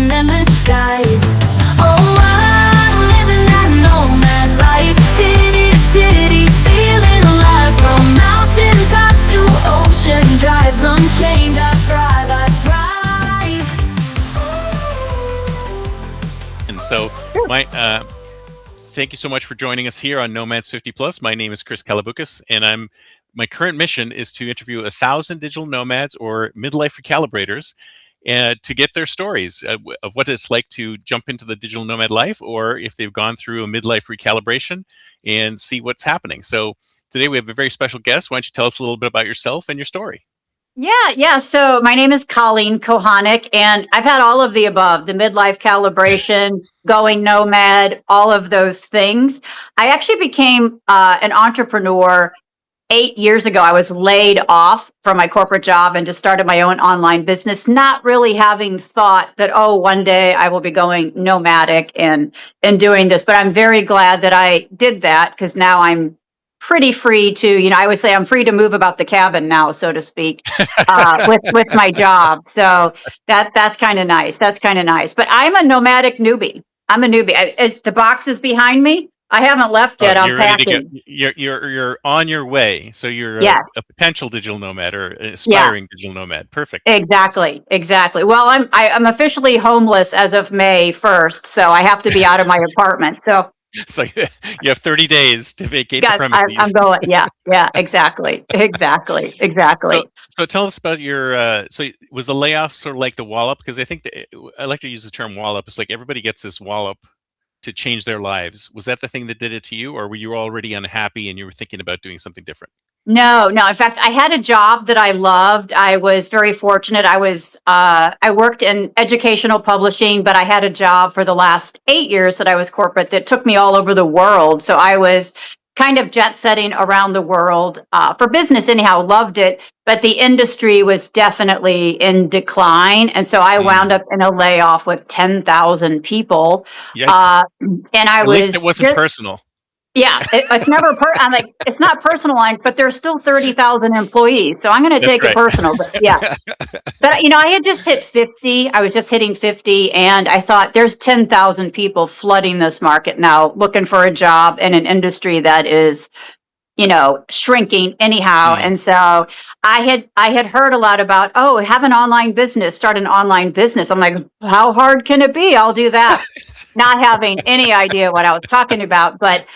and endless skies. Oh, I'm living that nomad life, city to city, feeling alive. From mountain tops to ocean drives, unchained I thrive, I thrive. And so, thank you so much for joining us here on Nomads 50 Plus. My name is Chris Kalaboukis, and my current mission is to interview 1,000 digital nomads or midlife recalibrators to get their stories of what it's like to jump into the digital nomad life, or if they've gone through a midlife recalibration, and see what's happening. So today we have a very special guest. Why don't you tell us a little bit about yourself and your story? Yeah. So my name is Colleen Kohanik, and I've had all of the above, the midlife calibration, going nomad, all of those things. I actually became an entrepreneur 8 years ago. I was laid off from my corporate job and just started my own online business, not really having thought that, oh, one day I will be going nomadic and doing this. But I'm very glad that I did that, because now I'm pretty free to, I always say I'm free to move about the cabin now, so to speak, with my job. So that's kind of nice. That's kind of nice. But I'm a nomadic newbie. I'm a newbie. The box is behind me. I haven't left yet. I'm packing. You're on your way. So you're Yes. a potential digital nomad or an aspiring digital nomad. Perfect. Exactly. Well, I'm officially homeless as of May 1st, so I have to be out of my apartment. So So you have 30 days to vacate the yes, premises. I'm going. Yeah. Exactly. So tell us about your. So was the layoff sort of like the wallop? Because I think I like to use the term wallop. It's like everybody gets this wallop to change their lives. Was that the thing that did it to you, or were you already unhappy and you were thinking about doing something different? No. In fact, I had a job that I loved. I was very fortunate. I worked in educational publishing, but I had a job for the last 8 years that I was corporate that took me all over the world. So I was kind of jet setting around the world for business anyhow, loved it. But the industry was definitely in decline. And so I wound up in a layoff with 10,000 people. Yikes. And I At was least it wasn't personal. Yeah, it's never. I'm like, it's not personalized, but there's still 30,000 employees, so I'm going to take it personal. But yeah, but I had just hit 50. I was just hitting 50, and I thought there's 10,000 people flooding this market now, looking for a job in an industry that is, shrinking anyhow. And so I had heard a lot about, oh, have an online business, start an online business. I'm like, how hard can it be? I'll do that. Not having any idea what I was talking about, but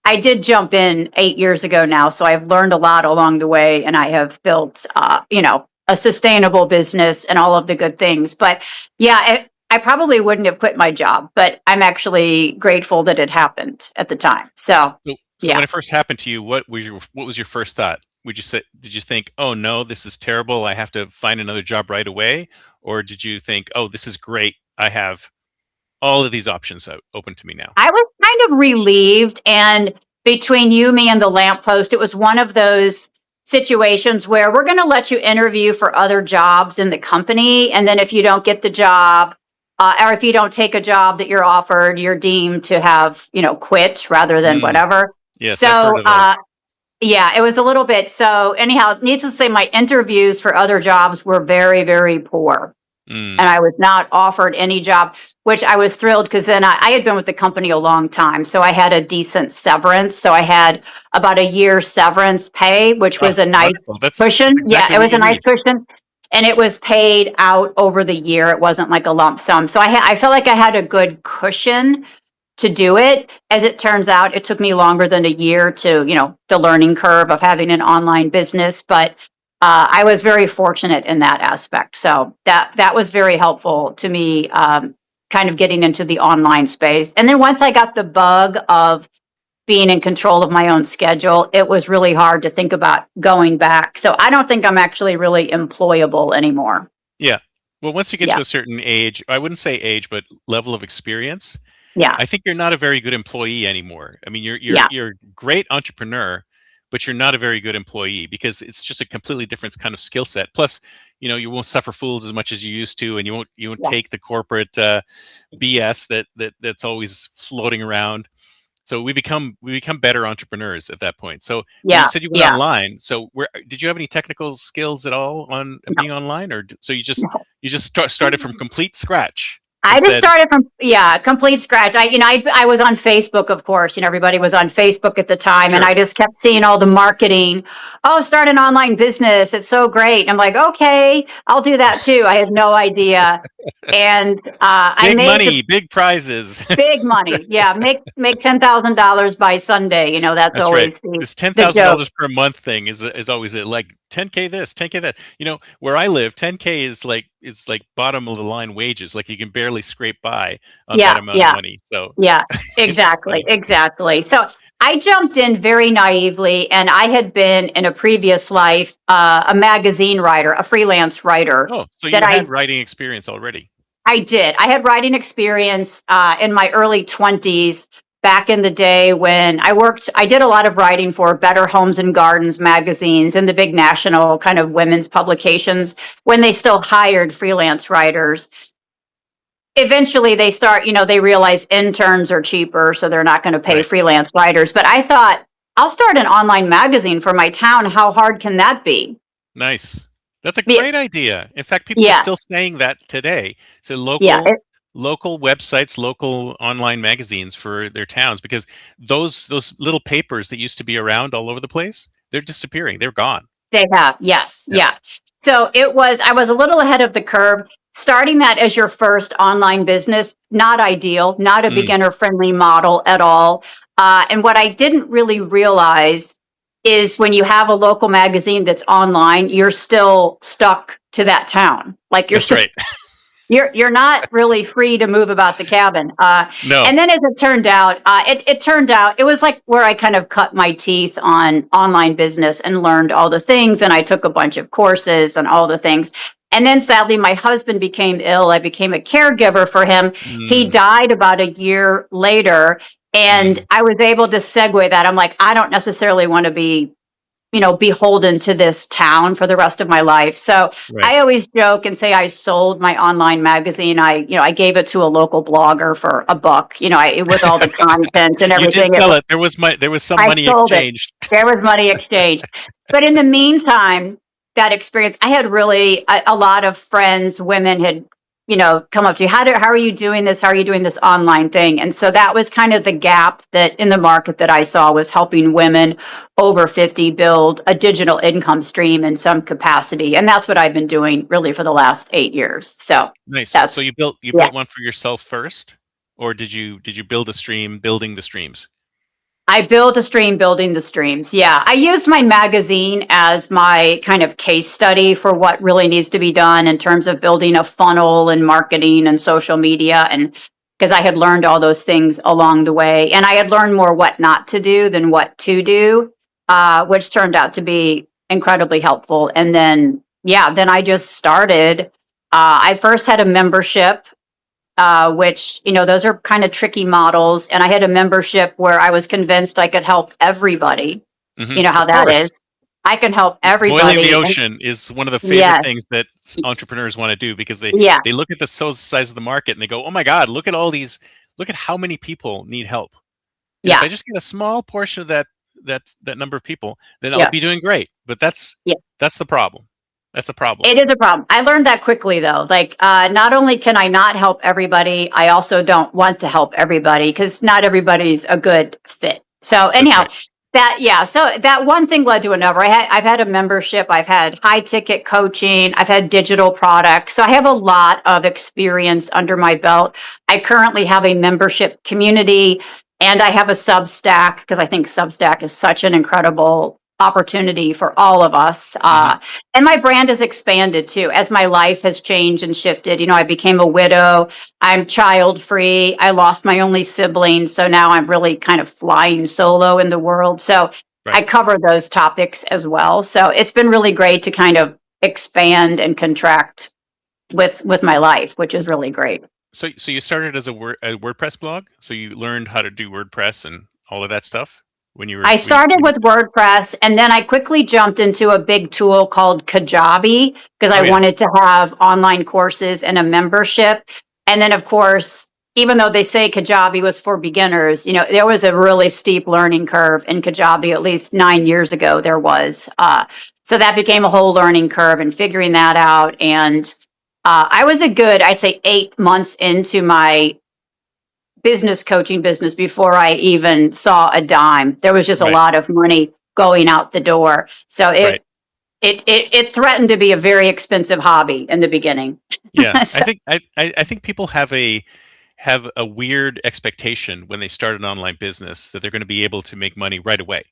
I did jump in 8 years ago now, so I've learned a lot along the way, and I have built, a sustainable business and all of the good things. But yeah, I probably wouldn't have quit my job, but I'm actually grateful that it happened at the time. So when it first happened to you, what was your first thought? Did you think, oh no, this is terrible, I have to find another job right away? Or did you think, oh, this is great, I have all of these options open to me now? I was kind of relieved, and between you, me, and the lamppost, it was one of those situations where we're going to let you interview for other jobs in the company, and then if you don't get the job, or if you don't take a job that you're offered, you're deemed to have, quit rather than whatever. Yes, so, I've heard of those. Yeah, it was a little bit. So anyhow, needless to say, my interviews for other jobs were very, very poor. And I was not offered any job, which I was thrilled, because then I had been with the company a long time. So I had a decent severance. So I had about a year severance pay, which was a nice cushion. Exactly, it was a nice cushion. And it was paid out over the year. It wasn't like a lump sum. So I felt like I had a good cushion to do it. As it turns out, it took me longer than a year to, the learning curve of having an online business. But I was very fortunate in that aspect. So that was very helpful to me, kind of getting into the online space. And then once I got the bug of being in control of my own schedule, it was really hard to think about going back. So I don't think I'm actually really employable anymore. Yeah. Well, once you get to a certain age, I wouldn't say age, but level of experience. Yeah. I think you're not a very good employee anymore. I mean, you're a great entrepreneur, but you're not a very good employee, because it's just a completely different kind of skill set. Plus, you won't suffer fools as much as you used to, and you won't take the corporate BS that's always floating around. So we become better entrepreneurs at that point. So you said you went online. So did you have any technical skills at all on being online, or so you just started from complete scratch? I just started from complete scratch. I was on Facebook, of course. Everybody was on Facebook at the time, and I just kept seeing all the marketing. Oh, start an online business! It's so great. I'm like, okay, I'll do that too. I had no idea, and I big made money, big prizes, big money. Yeah, make $10,000 by Sunday. That's That's right. always This ten the thousand joke. dollars per month thing is always it. Like 10K this, 10K that. Where I live, 10K is like bottom of the line wages. Like you can barely scrape by on that Yeah, amount of yeah. money. So Yeah, it's just exactly, funny. exactly. So I jumped in very naively, and I had been in a previous life a magazine writer, a freelance writer. Oh, so That you had writing experience already. I did. I had writing experience in my early 20s. Back in the day when I did a lot of writing for Better Homes and Gardens magazines and the big national kind of women's publications when they still hired freelance writers. Eventually they realize interns are cheaper, so they're not going to pay Right. freelance writers. But I thought, I'll start an online magazine for my town. How hard can that be? Nice. That's a Yeah, great idea. In fact, people are yeah, still saying that today. So yeah, local websites, local online magazines for their towns, because those little papers that used to be around all over the place, they're disappearing. They're gone. they have. Yes, Yeah. yeah. So I was a little ahead of the curve. Starting that as your first online business, not ideal, not a Mm, beginner friendly model at all. And what I didn't really realize is when you have a local magazine that's online, you're still stuck to that town. Like that's right. you're not really free to move about the cabin. No. And then as it turned out, it was like where I kind of cut my teeth on online business and learned all the things. And I took a bunch of courses and all the things. And then sadly, my husband became ill. I became a caregiver for him. He Mm, died about a year later. And mm, I was able to segue that. I'm like, I don't necessarily want to be beholden to this town for the rest of my life. So right. I always joke and say I sold my online magazine. I gave it to a local blogger for $1. With all the content and You did everything. sell it. There was some I money sold it. exchanged. There was money exchange. But in the meantime, that experience, I had really a lot of friends, women had, come up to you. How are you doing this? How are you doing this online thing? And so that was kind of the gap that in the market that I saw was helping women over 50 build a digital income stream in some capacity. And that's what I've been doing really for the last 8 years. So Nice. So that's, you built yeah. one for yourself first, or did you build a stream building the streams? I built a stream building the streams. Yeah. I used my magazine as my kind of case study for what really needs to be done in terms of building a funnel and marketing and social media. And because I had learned all those things along the way. And I had learned more what not to do than what to do, which turned out to be incredibly helpful. And then, then I just started. I first had a membership which, those are kind of tricky models. And I had a membership where I was convinced I could help everybody. You know how Of that is. course. I can help Boiling the everybody. ocean is one of the favorite Yes, things that entrepreneurs want to do, because yeah, they look at the size of the market and they go, "Oh my God, look at how many people need help." And if yeah, I just get a small portion of that number of people, then I'll yeah, be doing great. But yeah. that's the problem. That's a problem. It is a problem. I learned that quickly, though. Like, not only can I not help everybody, I also don't want to help everybody because not everybody's a good fit. So, That's anyhow, right. so that one thing led to another. I've had a membership, I've had high ticket coaching, I've had digital products. So, I have a lot of experience under my belt. I currently have a membership community and I have a Substack because I think Substack is such an incredible opportunity for all of us. hmm And my brand has expanded too as my life has changed and shifted. I became a widow. I'm child free. I lost my only sibling. So now I'm really kind of flying solo in the world. So I Right. cover those topics as well. So it's been really great to kind of expand and contract with my life, which is really great. So you started as a WordPress blog. So you learned how to do WordPress and all of that stuff when you were I started with WordPress and then I quickly jumped into a big tool called Kajabi because I Oh yeah. wanted to have online courses and a membership. And then, of course, even though they say Kajabi was for beginners, there was a really steep learning curve in Kajabi, at least 9 years ago, there was. So that became a whole learning curve and figuring that out. And I was I'd say 8 months into my business coaching business before I even saw a dime. There was just a Right. lot of money going out the door. So Right. it threatened to be a very expensive hobby in the beginning. Yeah. I So, think I think people have a weird expectation when they start an online business that they're going to be able to make money right away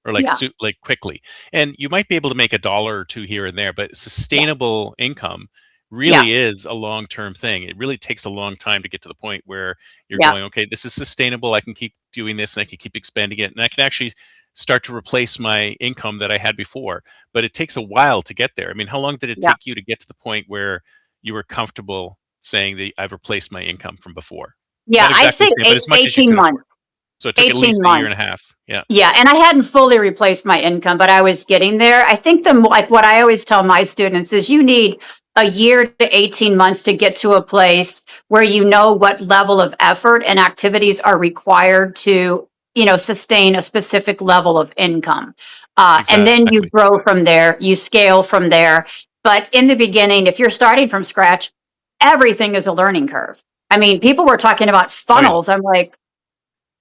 or yeah, like quickly. And you might be able to make a dollar or two here and there, but yeah, sustainable income yeah, really is a long-term thing. It really takes a long time to get to the point where you're yeah, going, okay, this is sustainable. I can keep doing this and I can keep expanding it and I can actually start to replace my income that I had before. But it takes a while to get there. I mean, how long did it yeah. take you to get to the point where you were comfortable saying that I've replaced my income from before? Yeah, Not I'd exactly say the same, but as much as you 18 could afford. months. So it took at 18 least a year months. and a half. Yeah. Yeah, and I hadn't fully replaced my income, but I was getting there. I think like what I always tell my students is you need a year to 18 months to get to a place where you know what level of effort and activities are required to, sustain a specific level of income. And then you Exactly. grow from there, you scale from there. But in the beginning, if you're starting from scratch, everything is a learning curve. I mean, people were talking about Oh yeah. funnels. I'm like,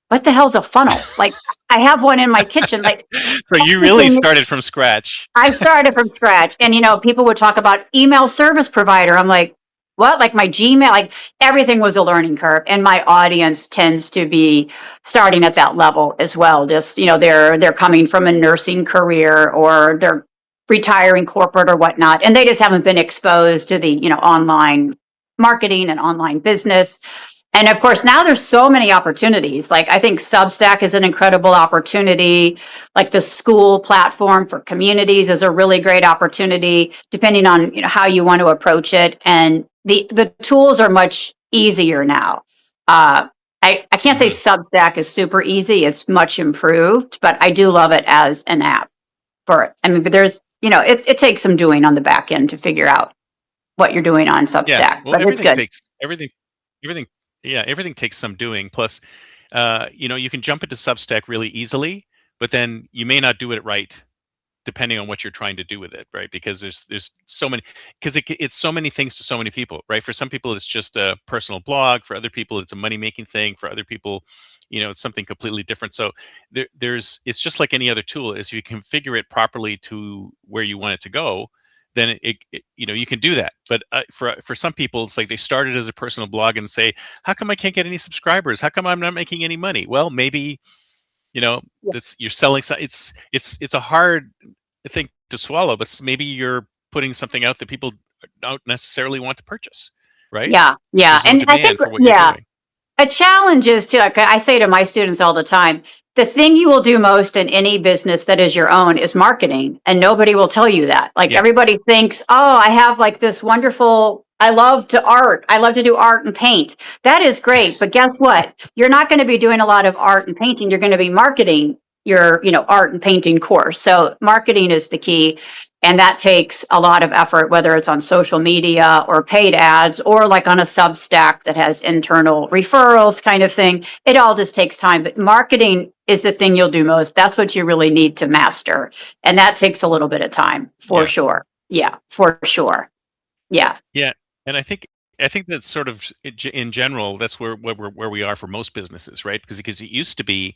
what the hell's a funnel? Like, I have one in my kitchen. Like, So you really everything, started from scratch. I started from scratch. And, people would talk about email service provider. I'm like, what? Like my Gmail, like everything was a learning curve. And my audience tends to be starting at that level as well. Just, they're coming from a nursing career or they're retiring corporate or whatnot. And they just haven't been exposed to the, online marketing and online business. And of course, now there's so many opportunities. Like, I think Substack is an incredible opportunity. Like, the school platform for communities is a really great opportunity, depending on how you want to approach it. And the tools are much easier now. I can't say Hmm. Substack is super easy; it's much improved, but I do love it as an app for it. I mean, but there's it takes some doing on the back end to figure out what you're doing on Yeah. Substack, Well, but it's good. everything. Yeah, everything takes some doing. Plus, you can jump into Substack really easily, but then you may not do it right depending on what you're trying to do with it, right? Because there's so many, because it's so many things to so many people, right? For some people it's just a personal blog, for other people it's a money making thing, for other people it's something completely different. So it's just like any other tool. Is you configure it properly to where you want it to go, then you can do that. But for some people it's like they started as a personal blog and say, how come I can't get any subscribers, how come I'm not making any money? Well, maybe Yeah. that's you're selling. It's a hard thing to swallow, but maybe you're putting something out that people don't necessarily want to purchase, right? Yeah, yeah, There's no and I think demand for what you're yeah, doing. a challenge is too, like I say to my students all the time, the thing you will do most in any business that is your own is marketing, and nobody will tell you that. Like, Yeah, everybody thinks, "Oh, I have like this wonderful I love to art. I love to do art and paint." That is great, but guess what? You're not gonna be doing a lot of art and painting. You're gonna be marketing your, art and painting course. So marketing is the key. And that takes a lot of effort, whether it's on social media or paid ads or like on a Substack that has internal referrals kind of thing. It all just takes time. But marketing is the thing you'll do most. That's what you really need to master. And that takes a little bit of time for yeah, sure. Yeah, for sure. Yeah. yeah. And I think that's sort of in general, that's where we are for most businesses, right? Because it used to be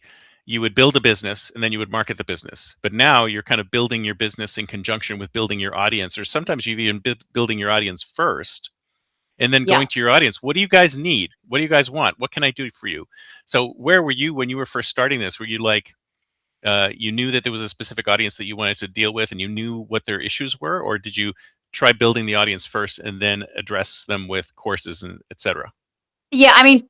you would build a business and then you would market the business, but now you're kind of building your business in conjunction with building your audience, or sometimes you've even building your audience first and then Yeah. going to your audience. What do you guys need? What do you guys want? What can I do for you? So where were you when you were first starting this? Were you like, you knew that there was a specific audience that you wanted to deal with and you knew what their issues were? Or did you try building the audience first and then address them with courses and et cetera? Yeah. I mean,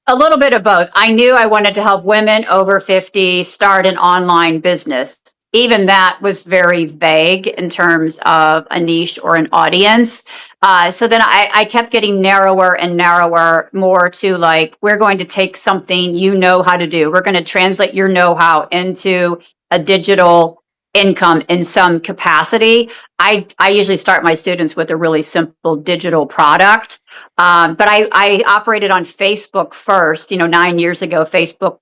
a little bit of both. I knew I wanted to help women over 50 start an online business. Even that was very vague in terms of a niche or an audience. So then I kept getting narrower and narrower, more to like, we're going to take something you know how to do. We're going to translate your know how into a digital income in some capacity. I usually start my students with a really simple digital product. But I operated on Facebook first. 9 years ago, Facebook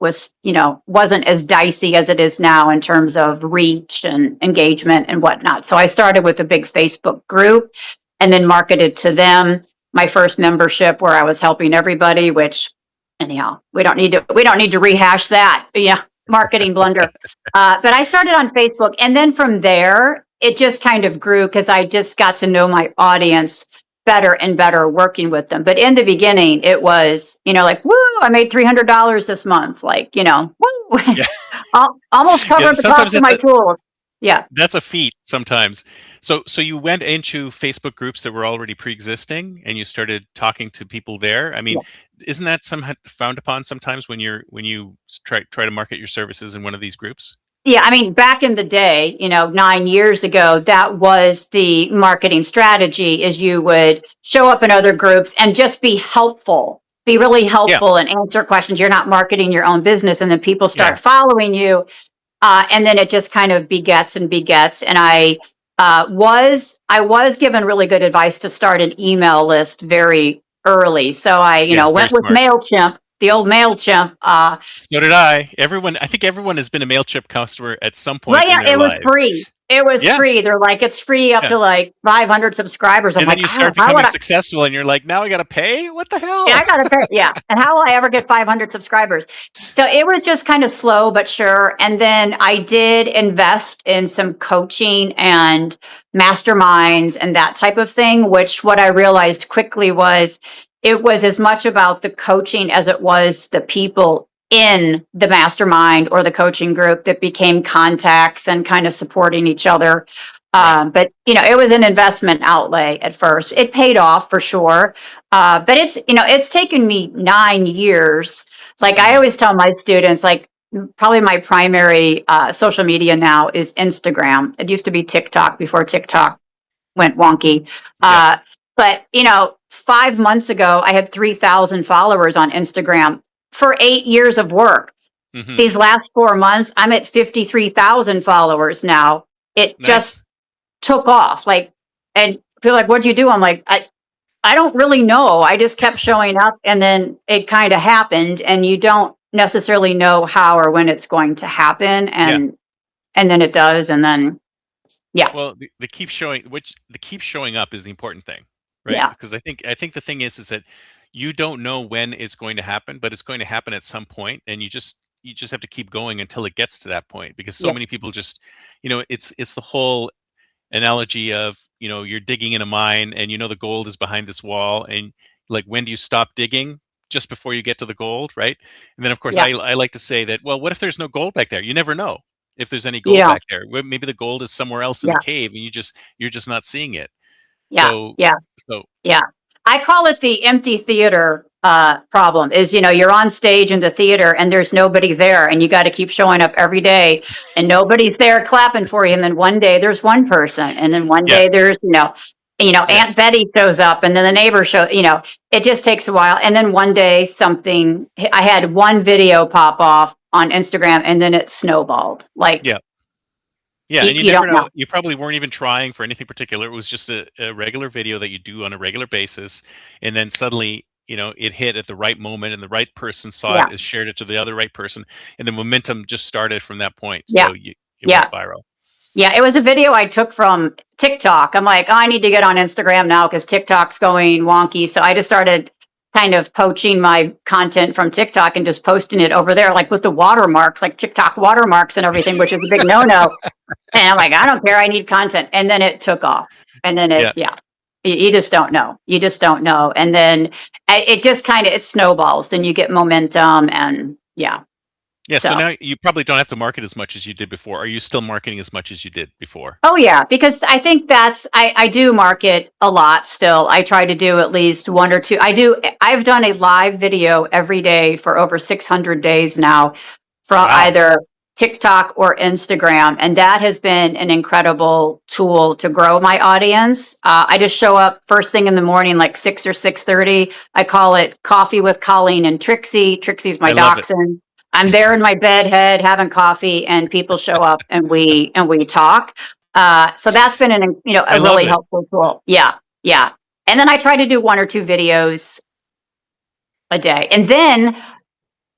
wasn't as dicey as it is now in terms of reach and engagement and whatnot. So I started with a big Facebook group. and then marketed to them. My first membership where I was helping everybody, which anyhow, we don't need to rehash that. Yeah, marketing blunder. But I started on Facebook, and then from there, it just kind of grew because I just got to know my audience better and better working with them. But in the beginning, it was, like, woo, I made $300 this month. Like, woo, Yeah. almost covered the cost of my tools. Yeah. That's a feat sometimes. So you went into Facebook groups that were already pre-existing and you started talking to people there. I mean, isn't that somehow frowned upon sometimes when you try to market your services in one of these groups? Yeah, I mean, back in the day, 9 years ago, that was the marketing strategy, is you would show up in other groups and just be helpful, be really helpful and answer questions. You're not marketing your own business, and then people start following you. And then it just kind of begets and begets. And I was given really good advice to start an email list very early. So I, went with smart. MailChimp, the old MailChimp. So did I. I think everyone has been a MailChimp customer at some point in their it lives. was free. It was free. They're like, it's free up to like 500 subscribers. I'm and like, then you start becoming successful and you're like, now I got to pay? What the hell? Yeah, I got to pay. Yeah. And how will I ever get 500 subscribers? So it was just kind of slow, but sure. And then I did invest in some coaching and masterminds and that type of thing, which what I realized quickly was it was as much about the coaching as it was the people in the mastermind or the coaching group that became contacts and kind of supporting each other. But it was an investment outlay at first. It paid off for sure. But it's taken me 9 years. Like I always tell my students, like probably my primary social media now is Instagram. It used to be TikTok before TikTok went wonky. But 5 months ago, I had 3,000 followers on Instagram for 8 years of work. Mm-hmm. These last 4 months, I'm at 53,000 followers now. It just took off. Like, and people are like, what'd you do? I'm like, I don't really know. I just kept showing up, and then it kind of happened, and you don't necessarily know how or when it's going to happen. And then it does. And then, Well, the keep showing up is the important thing, right? Yeah. Because I think the thing is that you don't know when it's going to happen, but it's going to happen at some point, and you just have to keep going until it gets to that point, because so many people just, it's the whole analogy of, you're digging in a mine and the gold is behind this wall, and like, when do you stop digging? Just before you get to the gold, right? And then of course I like to say that, well, what if there's no gold back there? You never know if there's any gold back there. Maybe the gold is somewhere else in the cave and you're just not seeing it. So I call it the empty theater problem. Is you're on stage in the theater and there's nobody there, and you got to keep showing up every day, and nobody's there clapping for you. And then one day there's one person, and then one day there's Aunt Betty shows up, and then the neighbor shows. It just takes a while, and then one day I had one video pop off on Instagram, and then it snowballed. Like and you never know. You probably weren't even trying for anything particular. It was just a regular video that you do on a regular basis, and then suddenly, it hit at the right moment, and the right person saw it, shared it to the other right person, and the momentum just started from that point. So you went viral. Yeah, it was a video I took from TikTok. I'm like, I need to get on Instagram now because TikTok's going wonky. So I just started kind of poaching my content from TikTok and just posting it over there, like with the watermarks, like TikTok watermarks and everything, which is a big no-no. And I'm like, I don't care. I need content. And then it took off. And then you just don't know. You just don't know. And then it just it snowballs. Then you get momentum and So now you probably don't have to market as much as you did before. Are you still marketing as much as you did before? Oh, yeah, because I think I do market a lot still. I try to do at least one or two. I've done a live video every day for over 600 days now from either TikTok or Instagram. And that has been an incredible tool to grow my audience. I just show up first thing in the morning, like 6 or 6:30. I call it Coffee with Colleen and Trixie. Trixie's my dachshund. I'm there in my bed head having coffee, and people show up and we talk. So that's been a really helpful tool. Yeah. And then I try to do 1 or 2 videos a day. And then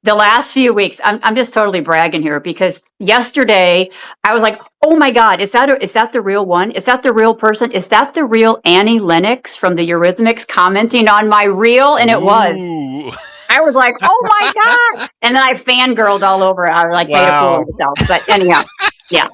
the last few weeks, I'm just totally bragging here because yesterday I was like, oh my God, is that the real one? Is that the real person? Is that the real Annie Lennox from the Eurythmics commenting on my reel? And it was. Ooh. I was like, oh my God. And then I fangirled all over. I like made a fool Wow. of myself. But anyhow, yeah,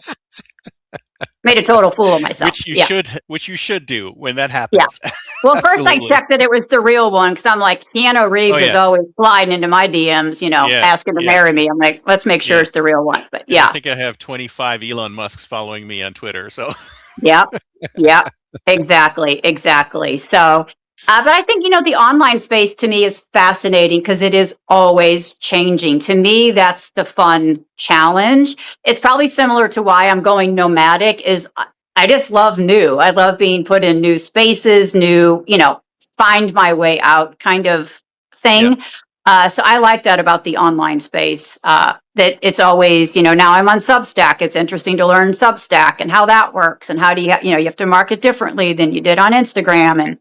made a total fool of myself. Yeah. Which you should do when that Yeah. happens. Well, first I Absolutely. checked that it was the real one because I'm like, Keanu Reeves Oh is yeah. always sliding into my DMs, Yeah. asking to Yeah. marry me. I'm like, let's make sure Yeah. it's the real one. But And I yeah, think I have 25 Elon Musks following me on Twitter. So yeah, yeah, exactly. So, but I think, the online space to me is fascinating because it is always changing. To me, that's the fun challenge. It's probably similar to why I'm going nomadic is I just love new. I love being put in new spaces, new, find my way out kind of yeah. thing. So I like that about the online space, that it's always, now I'm on Substack. It's interesting to learn Substack and how that works and how do you, you have to market differently than you did on Instagram.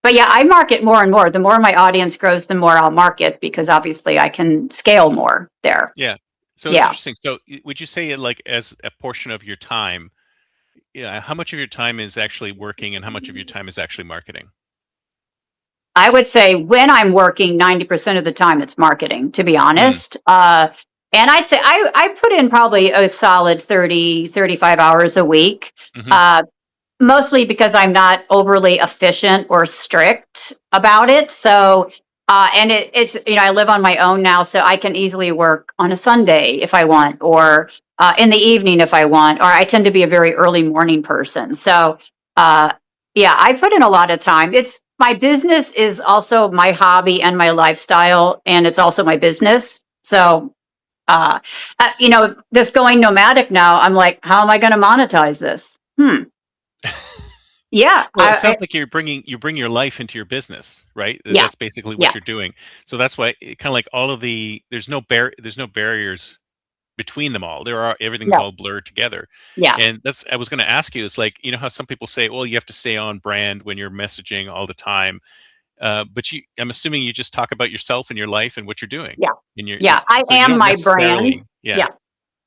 But yeah, I market more and more. The more my audience grows, the more I'll market because obviously I can scale more there. Yeah. So it's Yeah. interesting. So would you say like as a portion of your time, how much of your time is actually working and how much of your time is actually marketing? I would say when I'm working, 90% of the time it's marketing, to be honest. And I'd say I put in probably a solid 30, 35 hours a week, Mm-hmm. mostly because I'm not overly efficient or strict about it. So, and it's, I live on my own now, so I can easily work on a Sunday if I want, or in the evening if I want, or I tend to be a very early morning person. So, yeah, I put in a lot of time. It's my business is also my hobby and my lifestyle, and it's also my business. So, this going nomadic now, I'm like, how am I going to monetize this? Yeah, Well, it sounds like you bring your life into your business, right? yeah, That's basically yeah, what you're doing. So that's why kind of like all of there's no barriers between them all. Everything's no, all blurred together. yeah, And I was going to ask you, it's like, how some people say, well, you have to stay on brand when you're messaging all the time. But I'm assuming you just talk about yourself and your life and what you're doing. yeah, And yeah. I so you am don't my brand. necessarily, yeah, Yeah.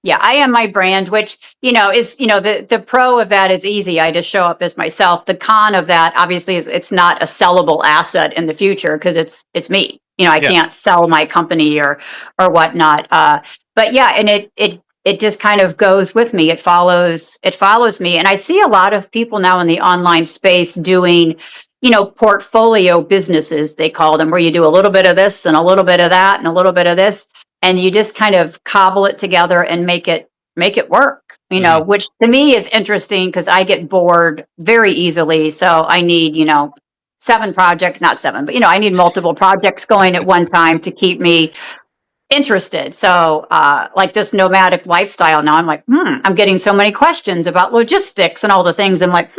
Yeah, I am my brand, which, is, the pro of that is easy. I just show up as myself. The con of that, obviously, is it's not a sellable asset in the future because it's me. I yeah, can't sell my company or whatnot. But yeah, and it just kind of goes with me. It follows me. And I see a lot of people now in the online space doing, portfolio businesses, they call them, where you do a little bit of this and a little bit of that and a little bit of this and you just kind of cobble it together and make it work, hmm which to me is interesting because I get bored very easily. So I need, seven projects, not seven, but I need multiple projects going at one time to keep me interested. So like this nomadic lifestyle now, I'm like, I'm getting so many questions about logistics and all the things. I'm like,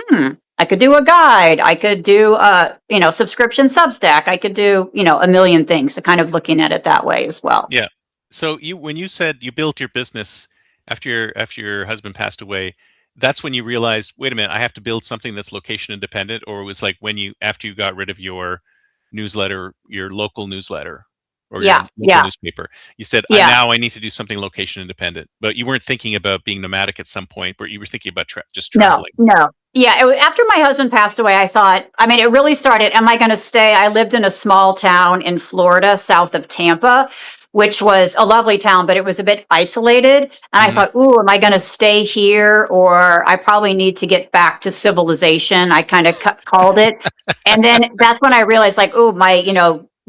I could do a guide. I could do subscription Substack. I could do, a million things. So kind of looking at it that way as well. yeah. So when you said you built your business after your husband passed away, that's when you realized, wait a minute, I have to build something that's location independent, or it was like after you got rid of your newsletter, your local newsletter, or your Yeah, local yeah, newspaper, you said, yeah. now I need to do something location independent, but you weren't thinking about being nomadic at some point, but you were thinking about just No, traveling. no. Yeah, after my husband passed away, I thought, I mean, it really started, am I going to stay? I lived in a small town in Florida, south of Tampa, which was a lovely town, but it was a bit isolated. And I hmm thought, ooh, am I going to stay here? Or I probably need to get back to civilization. I kind of called it. And then that's when I realized, like, ooh,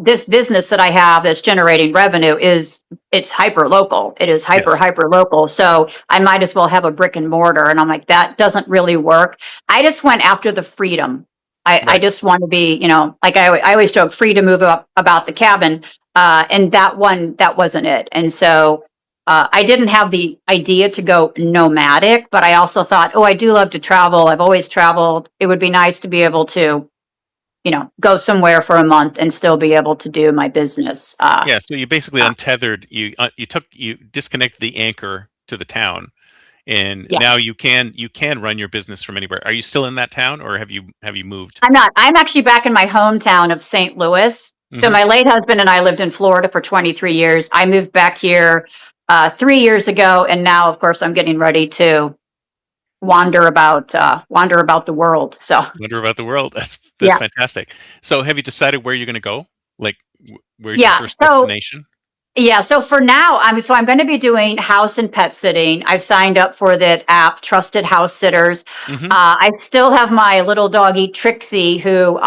this business that I have that's generating revenue it's hyper local. It is Yes. hyper local. So I might as well have a brick and mortar. And I'm like, that doesn't really work. I just went after the freedom. I Right. just want to be, like I always joke, free to move up about the cabin. And that wasn't it. And so I didn't have the idea to go nomadic, but I also thought, oh, I do love to travel. I've always traveled. It would be nice to be able to, go somewhere for a month and still be able to do my business. Yeah. So you basically Uh, untethered. You disconnected the anchor to the town, and yeah. now you can run your business from anywhere. Are you still in that town, or have you moved? I'm not. I'm actually back in my hometown of St. Louis. So Hmm. my late husband and I lived in Florida for 23 years. I moved back here 3 years ago, and now, of course, I'm getting ready to wander about the world. So Wonder about the world. That's yeah, fantastic. So, have you decided where you're going to go? Like, where's your yeah. first destination? So for now, I'm going to be doing house and pet sitting. I've signed up for that app, Trusted House Sitters. Hmm. I still have my little doggie Trixie, who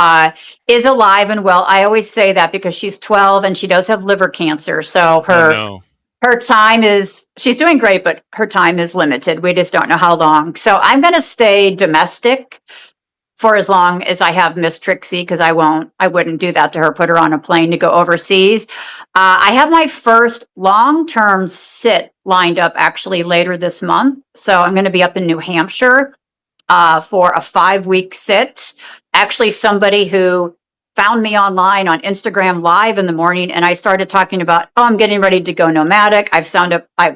is alive and well. I always say that because she's 12 and she does have liver cancer. So Oh her no. her time is she's doing great, but her time is limited. We just don't know how long. So I'm going to stay domestic for as long as I have Miss Trixie, because I wouldn't do that to her, put her on a plane to go overseas. I have my first long-term sit lined up actually later this month. So I'm going to be up in New Hampshire for a 5-week sit. Actually, somebody who found me online on Instagram Live in the morning, and I started talking about, oh, I'm getting ready to go nomadic. I'm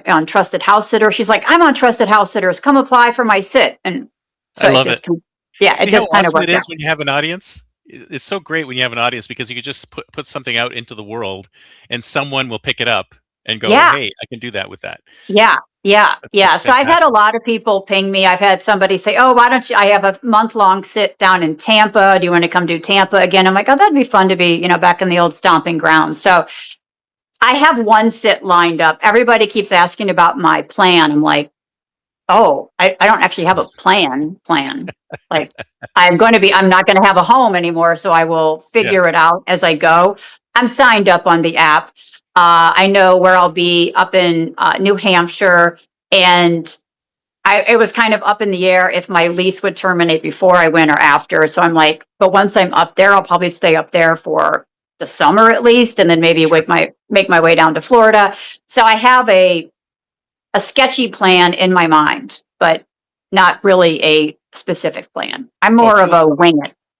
on Trusted House Sitter. She's like, I'm on Trusted House Sitters. Come apply for my sit. And I so love it. it See how just kind of awesome it worked is out. when you have an audience? It's so great when you have an audience because you could just put something out into the world and someone will pick it up and go, Yeah. "Hey, I can do that with that." Yeah, yeah, That's yeah. So I've had a fantastic. lot of people ping me. I've had somebody say, "Oh, why don't you? I have a month-long sit down in Tampa. Do you want to come do Tampa again?" I'm like, "Oh, that'd be fun to be, back in the old stomping grounds." So I have one sit lined up. Everybody keeps asking about my plan. I'm like, "Oh, I don't actually have a plan. Like, I'm not going to have a home anymore, so I will Yeah. figure it out as I go." I'm signed up on the app. I know where I'll be up in New Hampshire, and it was kind of up in the air if my lease would terminate before I went or after. So I'm like, but once I'm up there, I'll probably stay up there for the summer at least, and then maybe Sure. make my way down to Florida. So I have a sketchy plan in my mind, but not really a specific plan. I'm Well, more of well,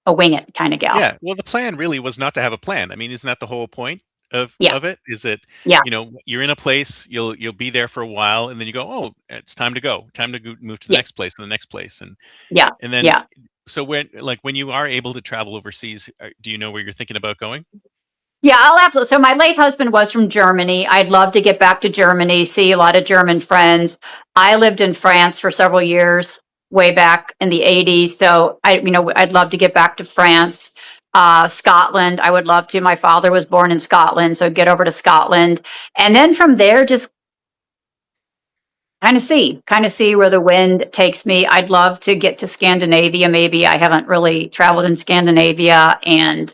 a wing it kind of gal. yeah. Well, the plan really was not to have a plan. I mean, isn't that the whole point Yeah, of it? Is it, yeah, you're in a place, you'll be there for a while, and then you go, "Oh, it's time to go. Time to move to the yeah, next place and the next place." yeah, And then yeah. so when you are able to travel overseas, do you know where you're thinking about going? Yeah, I'll absolutely. So my late husband was from Germany. I'd love to get back to Germany, see a lot of German friends. I lived in France for several years, way back in the 80s. So I'd love to get back to France. Scotland, I would love to. My father was born in Scotland, so get over to Scotland. And then from there, just kind of see where the wind takes me. I'd love to get to Scandinavia. Maybe I haven't really traveled in Scandinavia, and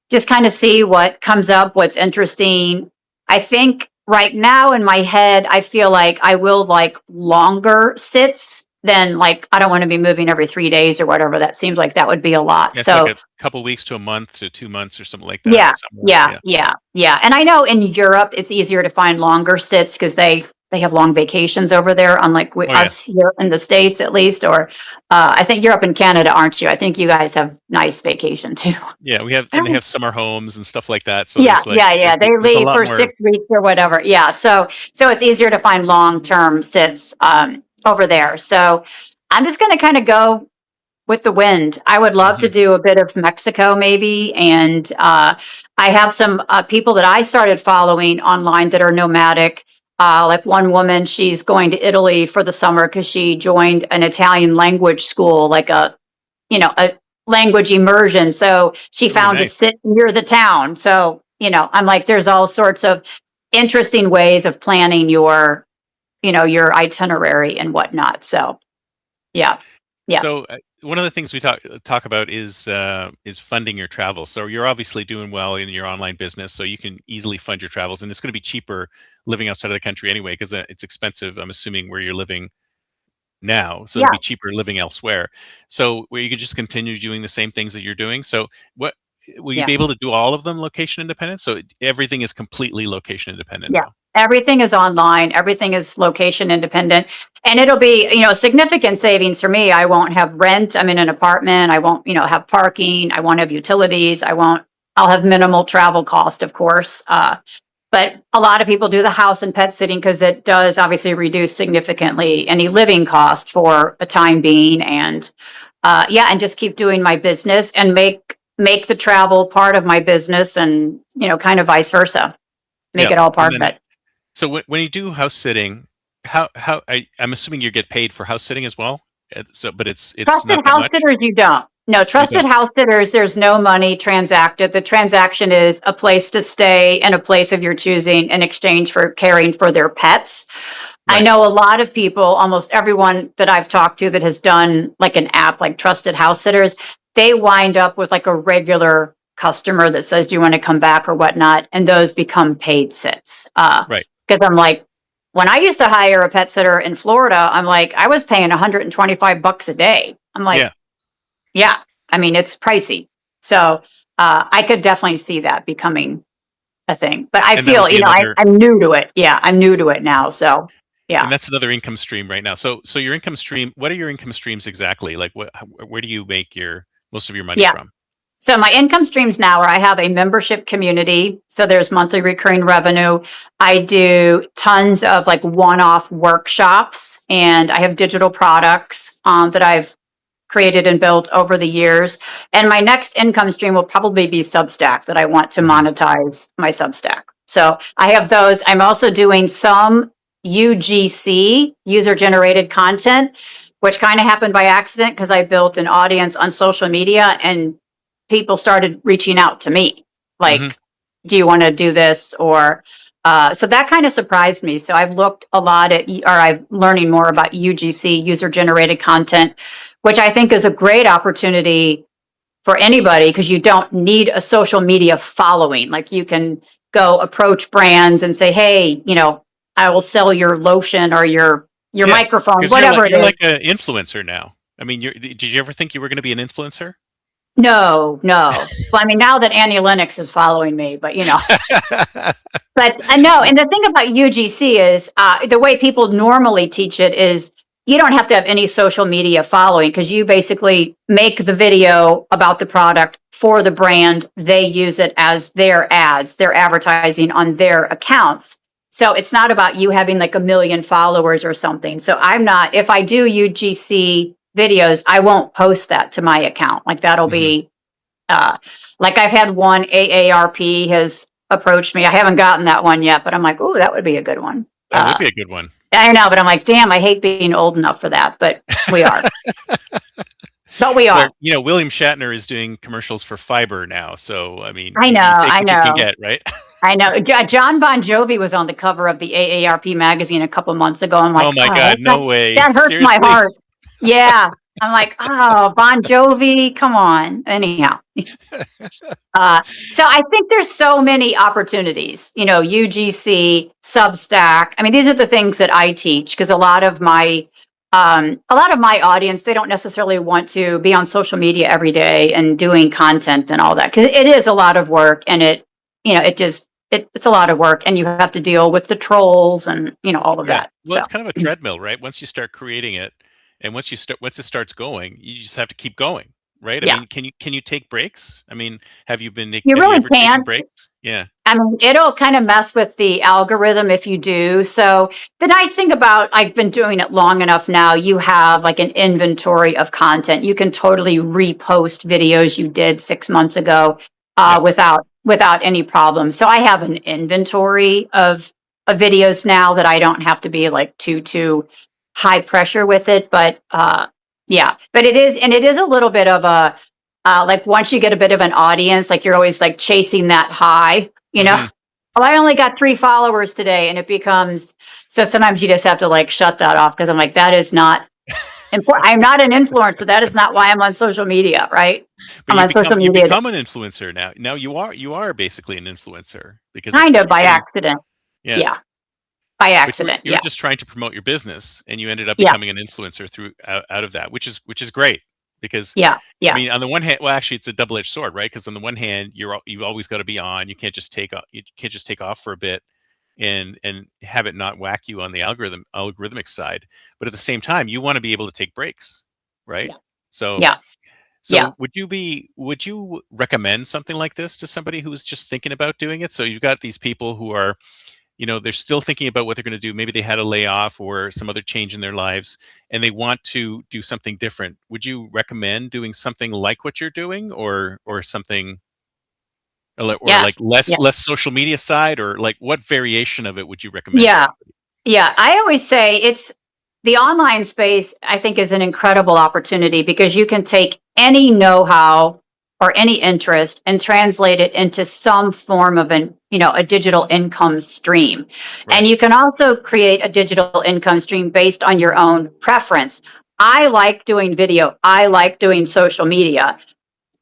just kind of see what comes up, what's interesting. I think right now in my head, I feel like I will like longer sits than, like, I don't want to be moving every 3 days or whatever. That seems like that would be a lot. Yeah, it's like So a couple weeks to a month to 2 months or something like that. yeah, Somewhere. yeah, Yeah. yeah, yeah. And I know in Europe it's easier to find longer sits because they have long vacations over there, unlike Oh yeah. us here in the States at least. Or I think Europe and Canada, aren't you? I think you guys have nice vacation too. Yeah, and they have summer homes and stuff like that. So Yeah, there's like yeah, yeah. They there's a leave lot for more. 6 weeks or whatever. Yeah. So it's easier to find long-term sits over there. So I'm just going to kind of go with the wind. I would love to Mhm. do a bit of Mexico maybe. And I have some people that I started following online that are nomadic. Like one woman, she's going to Italy for the summer because she joined an Italian language school, like a language immersion. So she Oh, found a nice. sit near the town. So, I'm like, there's all sorts of interesting ways of planning your itinerary and whatnot. So, yeah, yeah, So one of the things we talk about is funding your travel. So you're obviously doing well in your online business, so you can easily fund your travels, and it's going to be cheaper living outside of the country anyway because it's expensive. I'm assuming where you're living now, so it'll yeah, be cheaper living elsewhere. So where you could just continue doing the same things that you're doing. So what will you yeah. be able to do all of them location independent? So everything is completely location independent Yeah. now. Everything is online. Everything is location independent. And it'll be, significant savings for me. I won't have rent. I'm in an apartment. I won't, have parking. I won't have utilities. I'll have minimal travel cost, of course. But a lot of people do the house and pet sitting because it does obviously reduce significantly any living cost for a time being. And yeah, and just keep doing my business and make make the travel part of my business and, kind of vice versa, make Yeah. it all And part of then, it. so when you do house sitting, I'm assuming you get paid for house sitting as well. So, but it's Trusted not that house much. sitters, you don't. No, You trusted don't. house sitters, there's no money transacted. The transaction is a place to stay and a place of your choosing in exchange for caring for their pets. I Right. know a lot of people, almost everyone that I've talked to that has done like an app like Trusted House Sitters, they wind up with like a regular customer that says, do you want to come back or whatnot? And those become paid sits. Right. Because I'm like, when I used to hire a pet sitter in Florida, I'm like, I was paying $125 a day. I'm like, Yeah. yeah, I mean, it's pricey. So I could definitely see that becoming a thing. But I And that would feel, be another. I'm new to it. Yeah, I'm new to it now. So And yeah. that's another income stream right now. So your income stream. What are your income streams exactly? Like, where do you make your most of your money Yeah. from? So my income streams now are I have a membership community. So there's monthly recurring revenue. I do tons of like one-off workshops and I have digital products that I've created and built over the years. And my next income stream will probably be Substack that I want to Hmm. monetize my Substack. So I have those. I'm also doing some UGC, user generated content, which kind of happened by accident because I built an audience on social media and people started reaching out to me Hmm. like, do you want to do this? Or so that kind of surprised me. So I've looked a lot at, or I'm learning more about UGC, user generated content, which I think is a great opportunity for anybody because you don't need a social media following. Like you can go approach brands and say, hey, I will sell your lotion or your Yeah, microphone, because you're whatever like it you're is. like an influencer now. I mean, did you ever think you were going to be an influencer? No, no. Well, I mean, now that Annie Lennox is following me, but but I know. And the thing about UGC is the way people normally teach it is you don't have to have any social media following because you basically make the video about the product for the brand. They use it as their ads, their advertising on their accounts. So it's not about you having like a million followers or something. So I'm not, if I do UGC videos, I won't post that to my account. Like that'll Hmm. be uh, like I've had one AARP has approached me. I haven't gotten that one yet, but I'm like, oh, that would be a good one. That would be a good one. I know, but I'm like, damn, I hate being old enough for that, but we are. But we Well, are. William Shatner is doing commercials for Fiber now, so I mean, I know, you take I what you can know, get, right? I know. John Bon Jovi was on the cover of the AARP magazine a couple months ago. I'm Oh like, my oh, God, no way! that hurts my Seriously? heart. Yeah. I'm like, oh, Bon Jovi, come on. Anyhow. So I think there's so many opportunities, UGC, Substack. I mean, these are the things that I teach because a lot of my audience, they don't necessarily want to be on social media every day and doing content and all that because it is a lot of work and it's a lot of work and you have to deal with the trolls and all of Yeah. that. Well, So it's kind of a treadmill, right? Once you start creating it, and once it starts going, you just have to keep going, right? I yeah, mean, can you take breaks? I mean, you have you really ever taken can't. breaks? Yeah. I mean, it'll kind of mess with the algorithm if you do. So the nice thing about I've been doing it long enough now, you have like an inventory of content. You can totally repost videos you did 6 months ago Yeah. without any problem. So I have an inventory of videos now that I don't have to be like too high pressure with it. But yeah, but it is a little bit of a like once you get a bit of an audience, like you're always like chasing that high. Hmm. Oh, I only got 3 followers today. And it becomes, so sometimes you just have to like shut that off because I'm like, that is not important. I'm not an influencer. That is not why I'm on social media, right? But I'm on social you media become an influencer now. Now you are basically an influencer because kind if of you're by getting. accident. Yeah. Yeah. By But accident. you were Yeah. just trying to promote your business, and you ended up Yeah. becoming an influencer through out of that, which is great because Yeah. I Yeah. mean, on the one hand, well, actually, it's a double-edged sword, right? Because on the one hand, you've always got to be on. You can't just take off for a bit and have it not whack you on the algorithmic side. But at the same time, you want to be able to take breaks, right? Yeah. So Yeah. Yeah. so would you recommend something like this to somebody who's just thinking about doing it? So you've got these people who are they're still thinking about what they're going to do. Maybe they had a layoff or some other change in their lives, and they want to do something different. Would you recommend doing something like what you're doing, or something, or Yeah. like less social media side, or like what variation of it would you recommend to Yeah. somebody? Yeah. I always say it's the online space, I think, is an incredible opportunity because you can take any know-how or any interest and translate it into some form of a digital income stream. And Right. you can also create a digital income stream based on your own preference. I like doing video. I like doing social media.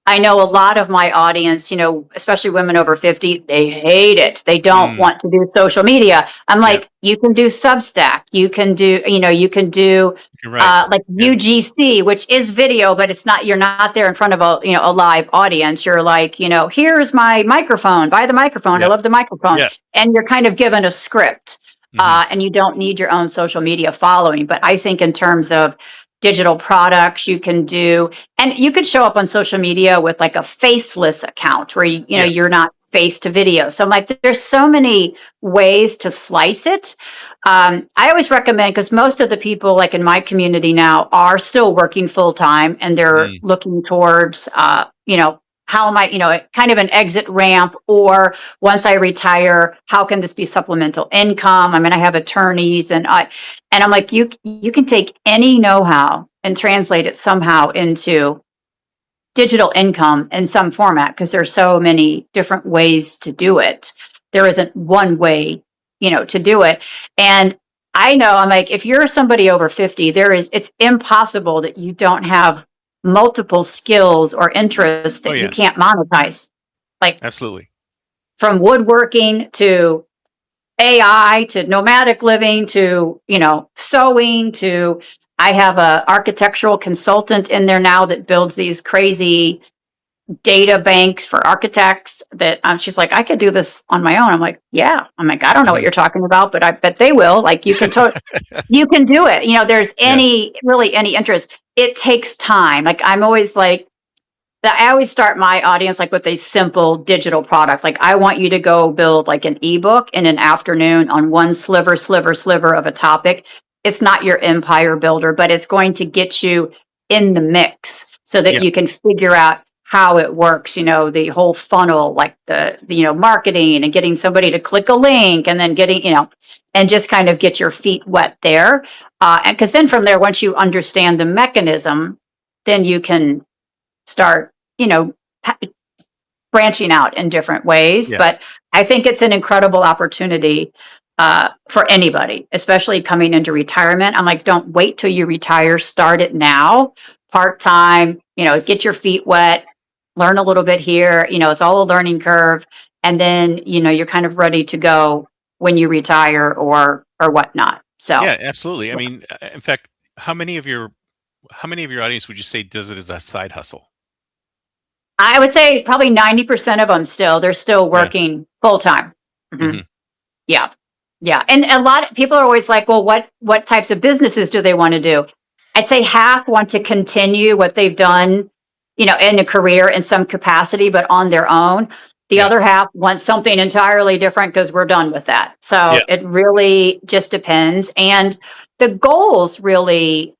I know a lot of my audience, especially women over 50, they hate it. They don't Mm, want to do social media. I'm yeah, like, you can do Substack. You can do you're right. like Yeah, UGC, which is video, but you're not there in front of a live audience. You're like, here's my microphone, buy the microphone. I yeah, love the microphone. yeah. And you're kind of given a script. Hmm. And you don't need your own social media following. But I think in terms of digital products, you can do, and you could show up on social media with like a faceless account where Yeah. you're not face to video. So I'm like, there's so many ways to slice it. I always recommend, because most of the people like in my community now are still working full time and they're Mm, looking towards, how am I, kind of an exit ramp, or once I retire, how can this be supplemental income? I mean, I have attorneys and I'm like, you can take any know-how and translate it somehow into digital income in some format because there's so many different ways to do it. There isn't one way, to do it. And I know I'm like, if you're somebody over 50, it's impossible that you don't have multiple skills or interests oh that you yeah, can't monetize. Like absolutely. from woodworking to AI to nomadic living to, sewing to, I have a architectural consultant in there now that builds these crazy data banks for architects that she's like, I could do this on my own. I'm like, yeah. I'm like, I don't know what Mhm. you're talking about, but I bet they will. Like you can do it. There's Yeah. any interest. It takes time. Like I'm always like, I always start my audience like with a simple digital product. Like I want you to go build like an ebook in an afternoon on one sliver of a topic. It's not your empire builder, but it's going to get you in the mix so that Yeah. you can figure out how it works, the whole funnel, like the marketing and getting somebody to click a link and then getting, and just kind of get your feet wet there. And because then from there, once you understand the mechanism, then you can start, you know, branching out in different ways. Yeah. But I think it's an incredible opportunity for anybody, especially coming into retirement. I'm like, don't wait till you retire. Start it now, part time. Get your feet wet, learn a little bit here. It's all a learning curve, and then you're kind of ready to go when you retire or whatnot. So Yeah, absolutely. I mean, in fact, how many of your audience would you say does it as a side hustle? I would say probably 90% of them they're still Yeah. working full time. Hmm. Yeah. Yeah. And a lot of people are always like, well, what types of businesses do they want to do? I'd say half want to continue what they've done, in a career in some capacity, but on their own. The Yeah. other half want something entirely different because we're done with that. So Yeah. it really just depends. And the goals really,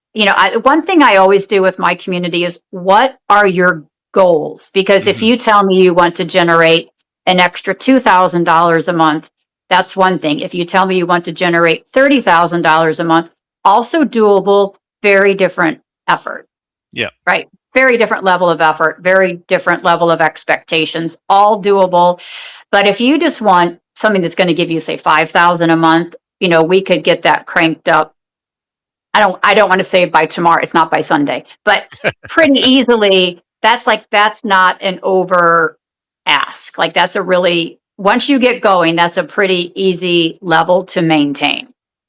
one thing I always do with my community is, what are your goals? Because if Hmm. you tell me you want to generate an extra $2,000 a month, that's one thing. If you tell me you want to generate $30,000 a month, also doable, very different effort, Yeah. right? Very different level of effort, very different level of expectations, all doable. But if you just want something that's going to give you, say, 5,000 a month, we could get that cranked up. I don't want to say by tomorrow. It's not by Sunday, but pretty easily. That's not an over ask. Like that's a really, once you get going, that's a pretty easy level to maintain.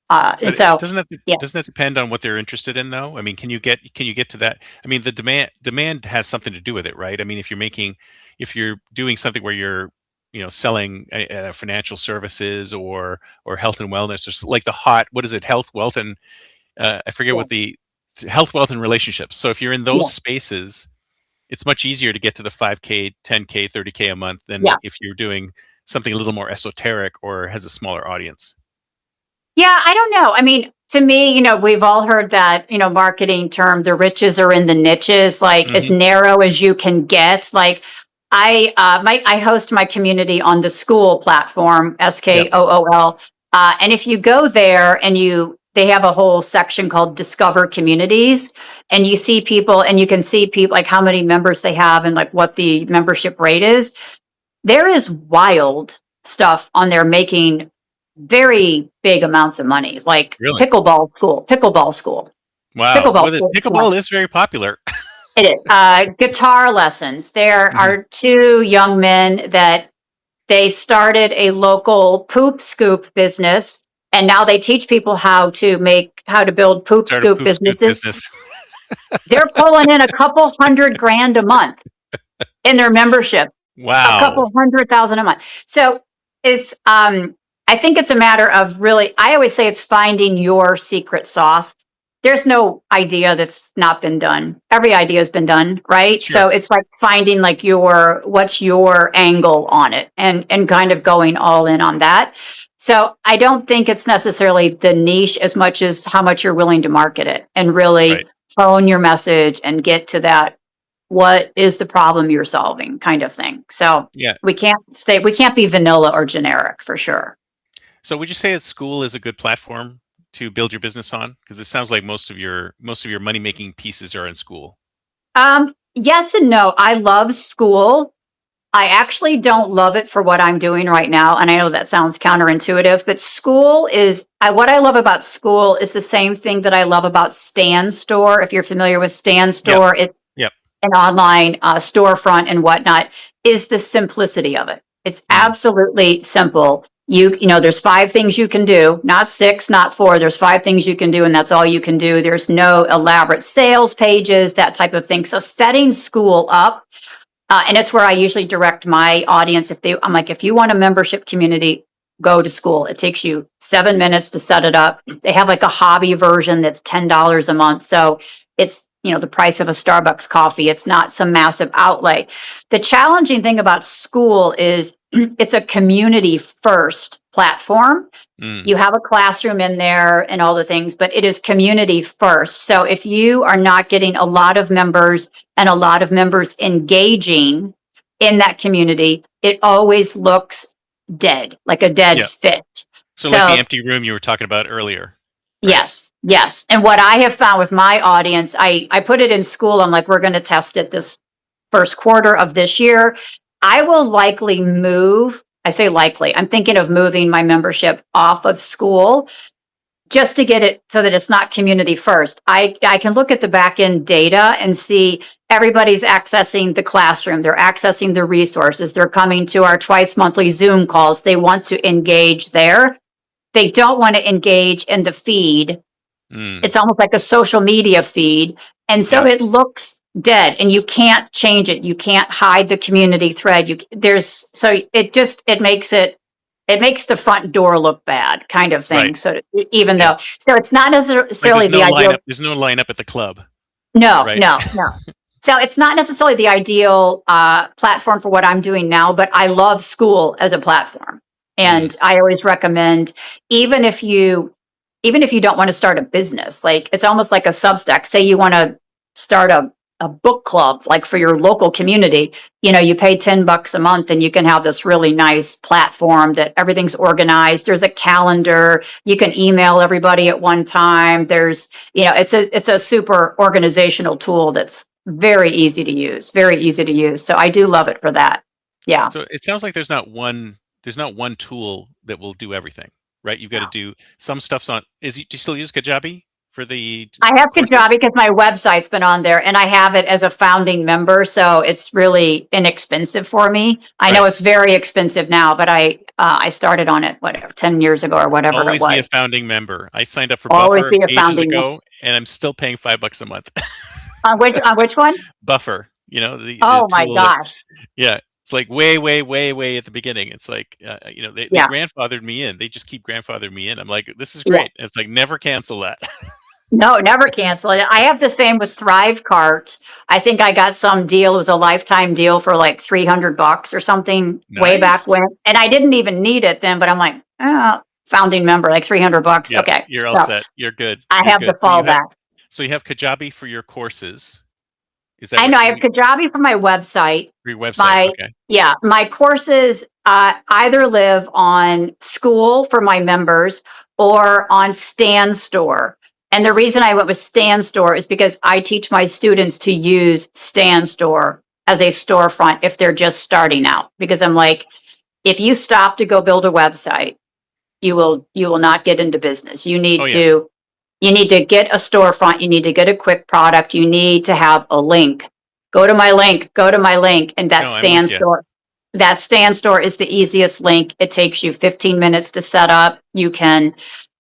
And But so, yeah, doesn't that depend on what they're interested in, though? I mean, can you get to that? I mean, the demand has something to do with it, right? I mean, if you're doing something where you're selling financial services or health and wellness, or like the hot, what is it, health, wealth, and I forget yeah, what the health, wealth, and relationships. So if you're in those yeah, spaces, it's much easier to get to the 5K, 10K, 30K a month than yeah, if you're doing something a little more esoteric or has a smaller audience? Yeah, I don't know. I mean, to me, we've all heard that, marketing term, the riches are in the niches, like as Hmm. narrow as you can get. Like I host my community on the school platform, Yep. SKOOL. And if you go there and they have a whole section called Discover Communities, and you see people and you can see people like how many members they have and like what the membership rate is. There is wild stuff on there making very big amounts of money, like Really? pickleball school. Wow. Pickleball Well, the school is one. pickleball is very popular. It is. Guitar lessons. There Hmm. are two young men that they started a local poop scoop business, and now they teach people how to build poop Start a scoop poop scoop businesses. business. They're pulling in a couple $100,000 a month in their membership. A couple Wow. 100,000 a month. So it's I think it's a matter of really, I always say it's finding your secret sauce. There's no idea that's not been done. Every idea has been done, right? Sure. So it's like finding like what's your angle on it and kind of going all in on that. So I don't think it's necessarily the niche as much as how much you're willing to market it and really Right. hone your message and get to that what is the problem you're solving kind of thing. So Yeah. we can't be vanilla or generic for sure. So would you say that school is a good platform to build your business on? Because it sounds like most of your money making pieces are in school. Yes and no. I love school. I actually don't love it for what I'm doing right now. And I know that sounds counterintuitive, but what I love about school is the same thing that I love about Stan Store. If you're familiar with Stan Yep. Store, it's Yep. an online storefront and whatnot, is the simplicity of it. It's Mm. absolutely simple. There's 5 things you can do, not 6, not 4. There's 5 things you can do, and that's all you can do. There's no elaborate sales pages, that type of thing. So setting school up, and it's where I usually direct my audience. I'm like, if you want a membership community, go to school. It takes you 7 minutes to set it up. They have like a hobby version that's $10 a month. So it's, the price of a Starbucks coffee. It's not some massive outlay. The challenging thing about school is it's a community first platform. Mm. You have a classroom in there and all the things, but it is community first. So if you are not getting a lot of members and a lot of members engaging in that community, it always looks dead, like a dead Yeah. fit. So like the So empty room you were talking about earlier, right? yes, yes. And what I have found with my audience, I put it in school. I'm like, we're going to test it this first quarter of this year. I will likely move. I say likely. I'm thinking of moving my membership off of school just to get it so that it's not community first. I can look at the back end data and see everybody's accessing the classroom. They're accessing the resources. They're coming to our twice monthly Zoom calls. They want to engage there. They don't want to engage in the feed. Mm. It's almost like a social media feed. And so Yeah. it looks dead and you can't change it. You can't hide the community thread. It makes the front door look bad kind of thing. Right. So Yeah. so it's not Like necessarily the ideal. there's no lineup at the club, No, right? no, no. So it's not necessarily the ideal platform for what I'm doing now, but I love school as a platform. Mm. And I always recommend, even if you don't want to start a business, like it's almost like a Substack. Say you want to start a book club, like for your local community, you pay $10 a month and you can have this really nice platform that everything's organized. There's a calendar. You can email everybody at one time. There's, it's a super organizational tool that's very easy to use, very easy to use. So I do love it for that. Yeah. So it sounds like there's not one tool that will do everything, right? You've got to No. do some stuff's on. Do you still use Kajabi for the I have courses? Kajabi because my website's been on there and I have it as a founding member. So it's really inexpensive for me. I know Right. it's very expensive now, but I started on it, whatever, 10 years ago or whatever it Always be a was. founding member. I signed up for Always Buffer be a ages founding member. ago, and I'm still paying $5 a month. On which one? Buffer, the Oh my tool that, gosh. yeah, it's like way, way, way, way at the beginning. It's like, they Yeah. grandfathered me in. They just keep grandfathering me in. I'm like, this is Yeah. great. It's like, never cancel that. No, never cancel it. I have the same with Thrivecart. I think I got some deal. It was a lifetime deal for like $300 or something way back Nice. when. And I didn't even need it then, but I'm like, founding member, like $300. Yeah, Okay. you're all So set. You're good. I You're have the good. fallback. So you have Kajabi for your courses. Is that I know what I have Kajabi for my website. for your website? My, Okay. yeah, my courses either live on School for my members or on Stan Store. And the reason I went with Stan Store is because I teach my students to use Stan Store as a storefront if they're just starting out. Because I'm like, if you stop to go build a website, you will not get into business. Oh yeah. You need to get a storefront. You need to get a quick product. You need to have a link. Go to my link. Go to my link. And No, I'm with you. That Stan Store is the easiest link. It takes you 15 minutes to set up. You can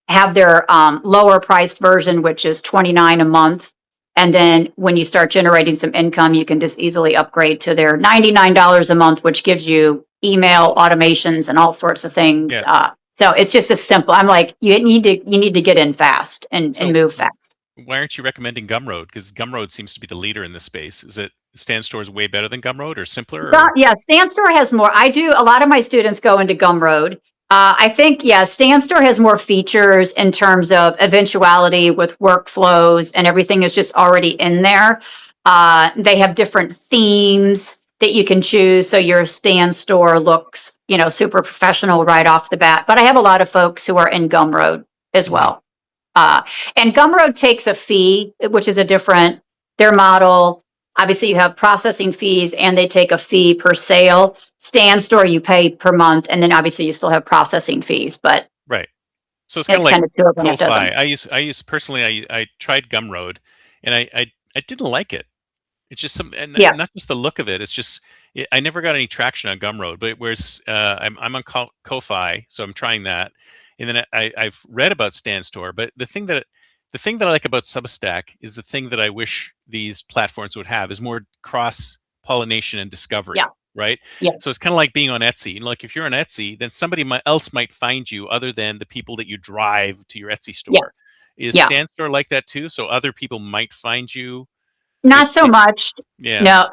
have their lower priced version, which is $29 a month. And then when you start generating some income, you can just easily upgrade to their $99 a month, which gives you email automations and all sorts of things. Yeah. So it's just as simple. I'm like, you need to get in fast and So move fast. why aren't you recommending Gumroad? Because Gumroad seems to be the leader in this space. Is it Stan Store is way better than Gumroad or simpler? Or? Yeah, Stan Store has more. I do. A lot of my students go into Gumroad. I think, yeah, Stan Store has more features in terms of eventuality with workflows and everything is just already in there. They have different themes that you can choose. So your Stan Store looks, super professional right off the bat. But I have a lot of folks who are in Gumroad as well. Uh, and Gumroad takes a fee, which is their model. Obviously, you have processing fees and they take a fee per sale. Stan Store, you pay per month. And then obviously you still have processing fees, but Right. So it's kind of it's like kind of two of them. It Ko-Fi. doesn't. I use personally. I tried Gumroad, and I didn't like it. It's just and Yeah. not just the look of it. It's just I never got any traction on Gumroad. But whereas I'm on Ko-Fi, so I'm trying that, and then I've read about Stan Store. But the thing that I like about Substack is the thing that I wish these platforms would have is more cross pollination and discovery. Yeah. Right. Yeah. So it's kind of like being on Etsy. Like if you're on Etsy, then somebody else might find you other than the people that you drive to your Etsy store. Yeah. Is Yeah. Stan Store like that too? So other people might find you Not if so they, much. yeah. No,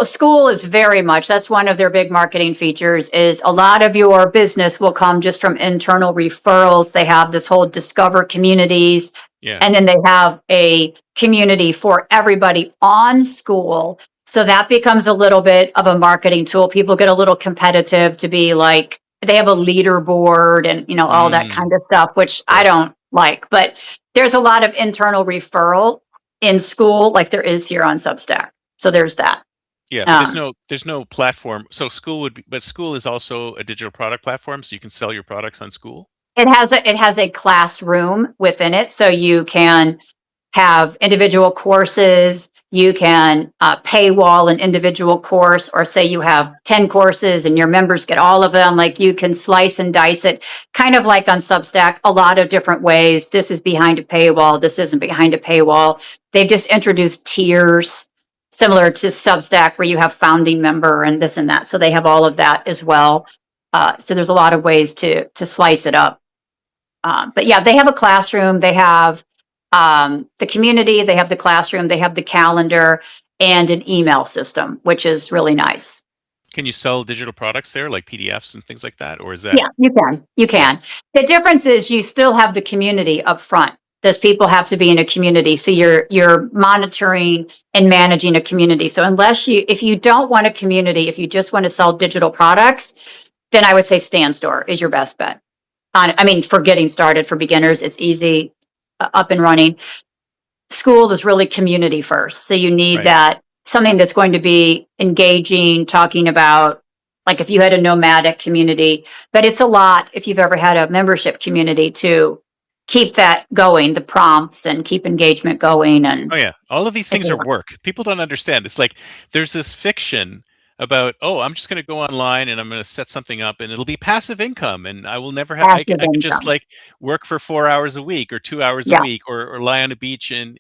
school is very much. That's one of their big marketing features is a lot of your business will come just from internal referrals. They have this whole discover communities. Yeah. And then they have a community for everybody on School. So that becomes a little bit of a marketing tool. People get a little competitive to be like, they have a leaderboard and, all that kind of stuff, which I don't like. But there's a lot of internal referral in School like there is here on Substack. So there's that. Yeah, but there's no platform. So but School is also a digital product platform, so you can sell your products on School. It has a classroom within it, so you can have individual courses. You can paywall an individual course, or say you have 10 courses and your members get all of them. Like you can slice and dice it, kind of like on Substack, a lot of different ways. This is behind a paywall. This isn't behind a paywall. They've just introduced tiers similar to Substack where you have founding member and this and that. So they have all of that as well. So there's a lot of ways to slice it up. But yeah, they have a classroom. They have the community, they have the classroom, they have the calendar and an email system, which is really nice. Can you sell digital products there, like PDFs and things like that, or is that? Yeah, you can. You can. The difference is you still have the community up front. Those people have to be in a community, so you're monitoring and managing a community. So if you don't want a community, if you just want to sell digital products, then I would say Stan Store is your best bet. For getting started for beginners, it's easy, up and running. School is really community first. So you need that something that's going to be engaging, talking about, like if you had a nomadic community, but it's a lot if you've ever had a membership community to keep that going, the prompts and keep engagement going. And oh yeah, all of these things are work. People don't understand. It's like there's this fiction about, oh, I'm just going to go online and I'm going to set something up and it'll be passive income and I will never have, I could just like work for 4 hours a week or 2 hours a week or lie on a beach in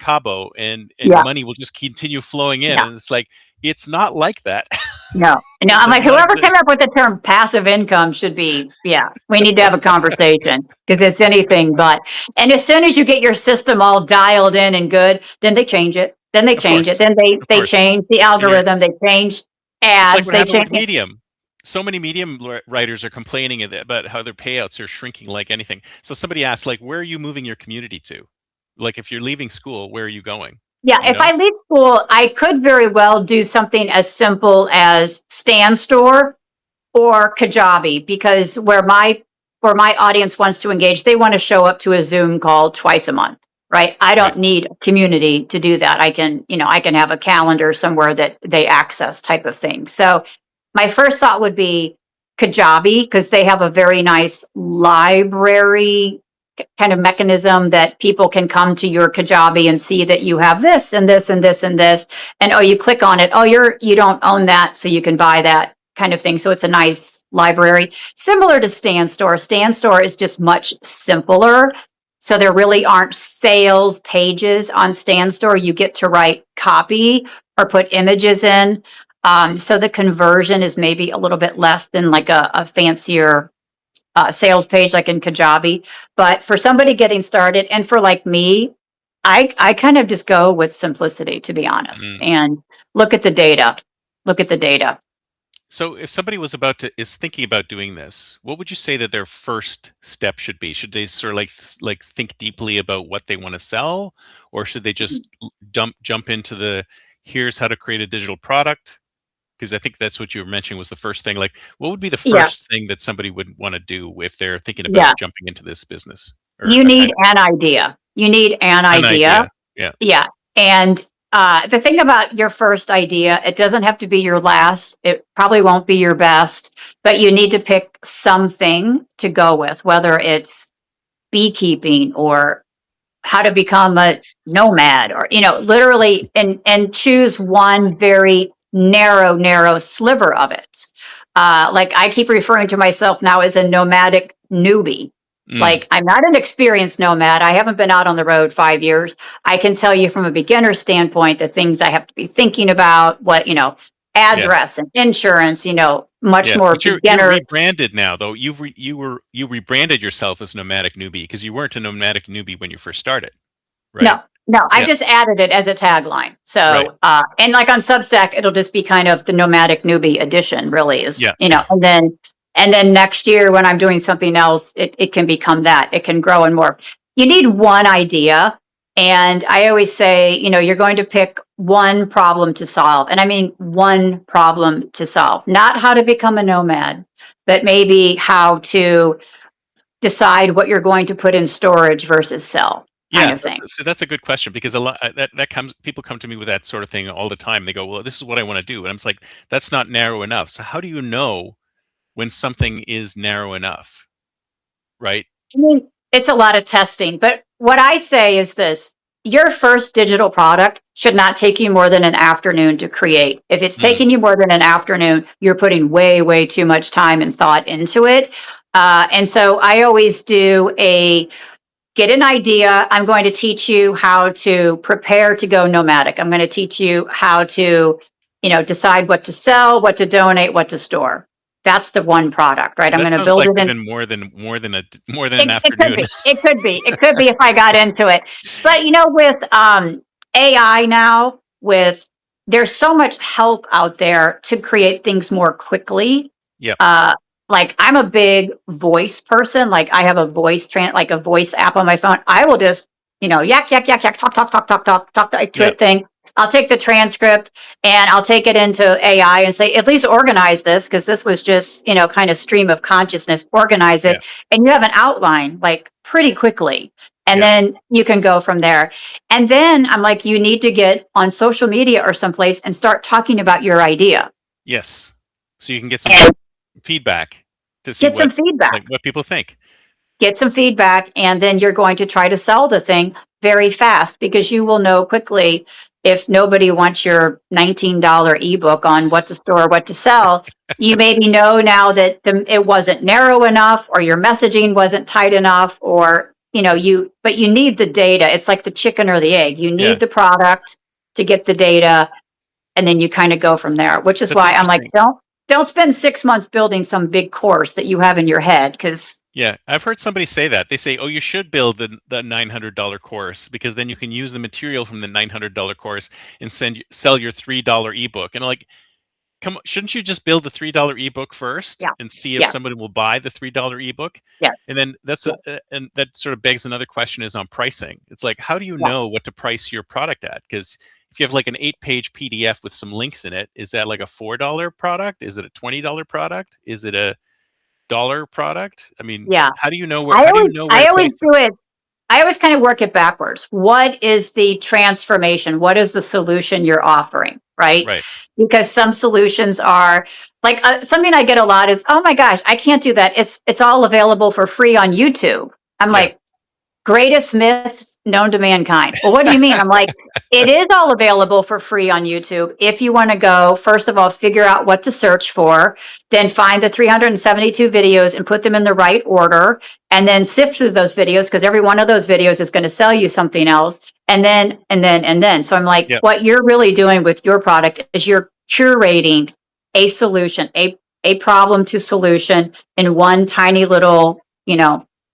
Cabo and money will just continue flowing in. And it's like, it's not like that. No, no. I'm Does like, not whoever came exist. up with the term passive income should be, yeah, we need to have a conversation because it's anything but. And as soon as you get your system all dialed in and good, then they change it. Then they Of change it. course, Then of they course. change the And you're algorithm. They change It's like ads. what They happened change. with Medium. So many Medium writers are complaining about how their payouts are shrinking like anything. So somebody asked, like, where are you moving your community to? Like, if you're leaving school, where are you going? Yeah, You if know? I leave school, I could very well do something as simple as Stand Store or Kajabi because where my audience wants to engage, they want to show up to a Zoom call twice a month, right? I Right. don't need a community to do that. I can have a calendar somewhere that they access type of thing. So my first thought would be Kajabi because they have a very nice library kind of mechanism that people can come to your Kajabi and see that you have this and this and this and this. And oh, you click on it. Oh, you don't own that, so you can buy that kind of thing. So it's a nice library. Similar to Stand Store. Stand Store is just much simpler. So there really aren't sales pages on Stand Store. You get to write copy or put images in. So the conversion is maybe a little bit less than like a fancier sales page like in Kajabi. But for somebody getting started and for like me, I kind of just go with simplicity, to be honest, Mm. and look at the data. Look at the data. So if somebody is thinking about doing this, what would you say that their first step should be? Should they sort of like think deeply about what they want to sell, or should they just jump into the here's how to create a digital product? Because I think that's what you were mentioning was the first thing. Like, what would be the Yeah, first thing that somebody would want to do if they're thinking about yeah. jumping into this business or You a need kind of an idea. You need an an idea. idea? Yeah. Yeah. And the thing about your first idea, it doesn't have to be your last. It probably won't be your best, but you need to pick something to go with, whether it's beekeeping or how to become a nomad or literally and choose one very narrow sliver of it. Like I keep referring to myself now as a nomadic newbie. Mm, Like I'm not an experienced nomad. I haven't been out on the road 5 years. I can tell you from a beginner standpoint the things I have to be thinking about, what yeah. address and insurance, much Yeah. more But you're beginner. rebranded now though. You rebranded yourself as nomadic newbie because you weren't a nomadic newbie when you first started, right? No, no, I Yeah. just added it as a tagline. Right. So, and like on Substack, it'll just be kind of the nomadic newbie edition, really is, Yeah. and then next year when I'm doing something else, it can become that. It can grow and more. You need one idea. And I always say, you're going to pick one problem to solve. And I mean, one problem to solve, not how to become a nomad, but maybe how to decide what you're going to put in storage versus sell kind Yeah, of thing. so that's a good question because a lot that comes people come to me with that sort of thing all the time. They go, "Well, this is what I want to do," and I'm just like, "That's not narrow enough." So how do you know when something is narrow enough, right? I mean, it's a lot of testing, but what I say is this: your first digital product should not take you more than an afternoon to create. If it's Mm, taking you more than an afternoon, you're putting way too much time and thought into it. And so I always do a get an idea. I'm going to teach you how to prepare to go nomadic. I'm going to teach you how to, decide what to sell, what to donate, what to store. That's the one product, right? I'm that going to sounds build like it in. even more than an It could afternoon. be. It could be. It could be if I got into it. But with AI now, with there's so much help out there to create things more quickly. Yep. Like I'm a big voice person. Like I have a like a voice app on my phone. I will just yak, talk to Yep. it thing. I'll take the transcript and I'll take it into AI and say, at least organize this because this was just, kind of stream of consciousness, organize Yeah. it. And you have an outline like pretty quickly. And Yeah. then you can go from there. And then I'm like, you need to get on social media or someplace and start talking about your idea Yes. So you can get some and feedback to see get some feedback. what people think. Get some feedback, and then you're going to try to sell the thing very fast because you will know quickly if nobody wants your $19 ebook on what to store, what to sell. You maybe know now that it wasn't narrow enough or your messaging wasn't tight enough or but you need the data. It's like the chicken or the egg. You Yeah. need the product to get the data. and then you kind of go from there, which is That's why I'm like, interesting. don't spend 6 months building some big course that you have in your head, because Yeah, I've heard somebody say that. They say, "Oh, you should build the $900 course because then you can use the material from the $900 course and sell your $3 ebook." And I'm like, come on, shouldn't you just build the $3 ebook first yeah, and see if yeah, somebody will buy the $3 ebook? And yes, then yeah, and that sort of begs another question is on pricing. It's like, how do you yeah. know what to price your product at? Because if you have like an 8-page PDF with some links in it, is that like a $4 product? Is it a $20 product? Is it a dollar product? I mean, Yeah. how do you know I how do you always know where I to always place do it? it. I always kind of work it backwards. What is the transformation? What is the solution you're offering? Right? Right. Because some solutions are like something I get a lot is, oh my gosh, I can't do that. It's all available for free on YouTube. I'm Yeah. like, greatest myth known to mankind. Well, what do you mean? I'm like, it is all available for free on YouTube. If you want to go, first of all, figure out what to search for, then find the 372 videos and put them in the right order, and then sift through those videos because every one of those videos is going to sell you something else. And then. So I'm like, Yeah. what you're really doing with your product is you're curating a solution, a problem to solution in one tiny little,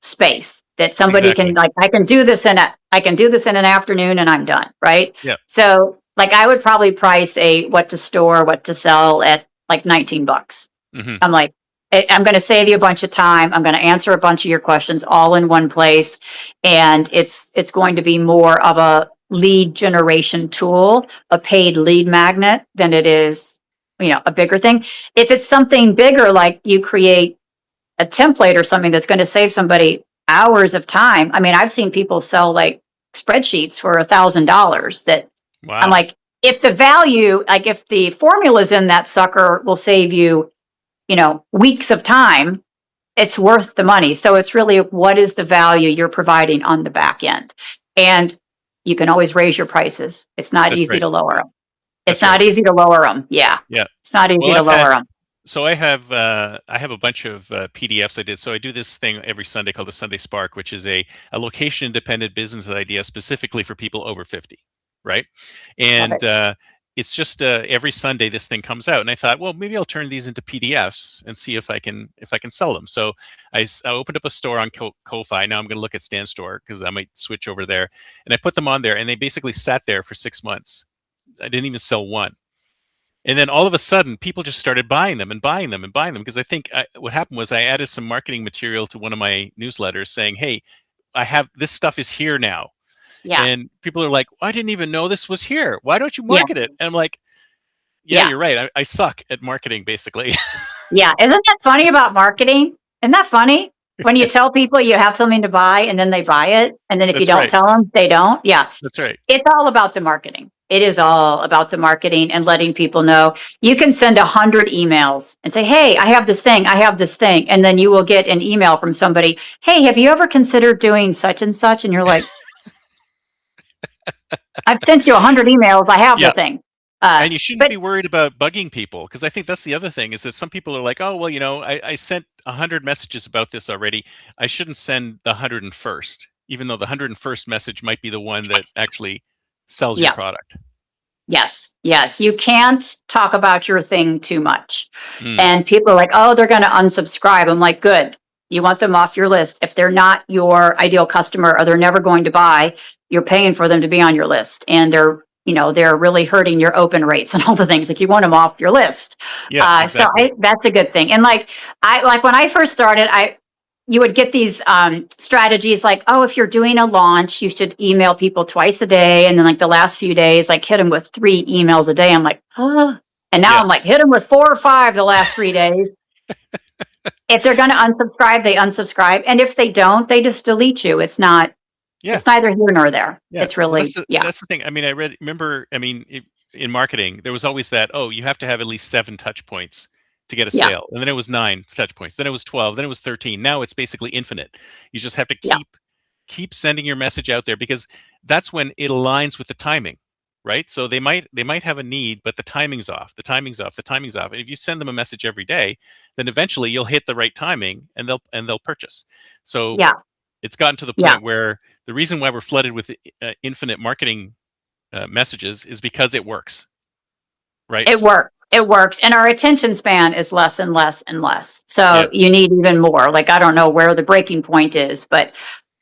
space that somebody can, Exactly. like, I can do this in an afternoon and I'm done, right? Yeah. So like I would probably price a what to store, what to sell at like $19. Hmm. I'm like, I'm going to save you a bunch of time. I'm going to answer a bunch of your questions all in one place, and it's going to be more of a lead generation tool, a paid lead magnet, than it is, a bigger thing. If it's something bigger, like you create a template or something that's going to save somebody hours of time. I mean, I've seen people sell like spreadsheets for $1,000 that I'm Wow. like, if the value, like if the formulas in that sucker will save you, weeks of time, it's worth the money. So it's really, what is the value you're providing on the back end? And you can always raise your prices. It's not That's easy right. to lower them. It's That's right. not easy to lower them. Yeah. Yeah. It's not Well, easy to lower them. I have a bunch of PDFs I did. So I do this thing every Sunday called the Sunday Spark, which is a location independent business idea specifically for people over 50, right? Love And it. it's just every Sunday this thing comes out, and I thought, well, maybe I'll turn these into PDFs and see if I can sell them. So I opened up a store on Ko-fi. Now I'm going to look at Stan Store because I might switch over there, and I put them on there, and they basically sat there for 6 months. I didn't even sell one. And then all of a sudden, people just started buying them and buying them and buying them because I think what happened was I added some marketing material to one of my newsletters saying, "Hey, I have this stuff is here now," Yeah. and people are like, "I didn't even know this was here. Why don't you Yeah. market it?" And I'm like, "Yeah, Yeah. you're right. I suck at marketing, basically." Yeah. Isn't that funny about marketing? Isn't that funny? When you tell people you have something to buy and then they buy it, and then if you That's don't right. tell them, they don't. Yeah. That's right. It's all about the marketing. It is all about the marketing and letting people know. You can send 100 emails and say, hey, I have this thing, I have this thing. And then you will get an email from somebody, hey, have you ever considered doing such and such? And you're like, I've sent you 100 emails. I have the Yeah. thing. And you shouldn't But be worried about bugging people because I think that's the other thing is that some people are like, oh, well, I sent 100 messages about this already. I shouldn't send the 101st, even though the 101st message might be the one that actually sells your yeah, product. yes, yes. You can't talk about your thing too much. Mm, And people are like, oh, they're going to unsubscribe. I'm like, good. You want them off your list. If they're not your ideal customer or they're never going to buy, you're paying for them to be on your list. And they're really hurting your open rates and all the things. Like, you want them off your list. yeah, exactly. That's a good thing. And like when I first started, you would get these strategies like, oh, if you're doing a launch, you should email people twice a day. And then like the last few days, like hit them with 3 emails a day. I'm like, huh. And now Yeah, I'm like, hit them with 4 or 5 the last 3 days. If they're going to unsubscribe, they unsubscribe. And if they don't, they just delete you. yeah, It's neither here nor there. yeah. It's Well, really, yeah, that's the thing. I mean, remember. I mean, in marketing, there was always that. Oh, you have to have at least 7 touch points to get a yeah, sale, and then it was 9 touch points. Then it was 12. Then it was 13. Now it's basically infinite. You just have to yeah, keep sending your message out there because that's when it aligns with the timing, right? So they might have a need, but the timing's off. The timing's off. The timing's off. And if you send them a message every day, then eventually you'll hit the right timing and they'll purchase. So yeah, it's gotten to the yeah, point where the reason why we're flooded with infinite marketing messages is because it works. right? It works. It works. And our attention span is less and less and less. So Yeah. you need even more. Like, I don't know where the breaking point is, but,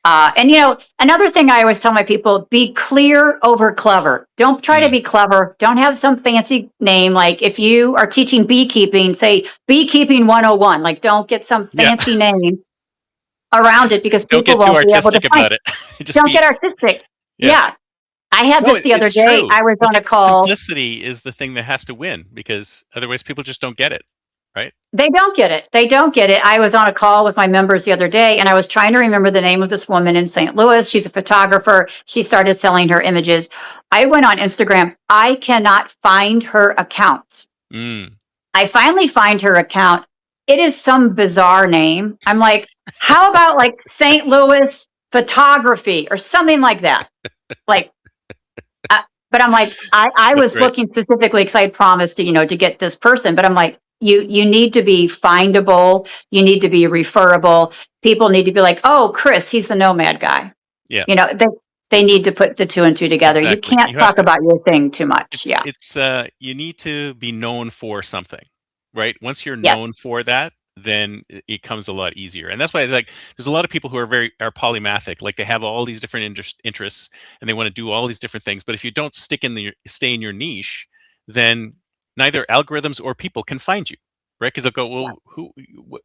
and another thing I always tell my people, be clear over clever. Don't try to be clever. Don't have some fancy name. Like, if you are teaching beekeeping, say beekeeping 101. Like, don't get some fancy name around it, because Don't people get too won't be able to artistic find about it. it. Just Don't get artistic. Yeah. I had No, this the other it's day. true. I was But on a call. simplicity is the thing that has to win, because otherwise people just don't get it, right? They don't get it. They don't get it. I was on a call with my members the other day, and I was trying to remember the name of this woman in St. Louis. She's a photographer. She started selling her images. I went on Instagram. I cannot find her account. Mm. I finally find her account. It is some bizarre name. I'm like, how about like St. Louis photography or something like that? Like, but I'm like, I That's was right. looking specifically because I had promised to get this person, but I'm like, you need to be findable. You need to be referable. People need to be like, oh, Chris, he's the nomad guy. Yeah. They need to put the two and two together. You Exactly. can't You have talk about your thing too much. Yeah. it's you need to be known for something, right? Once you're Yes. known for that, then it comes a lot easier. And that's why, like, there's a lot of people who are polymathic. Like, they have all these different interests and they want to do all these different things. But if you don't stay in your niche, then neither algorithms or people can find you, right? Because they'll go, well,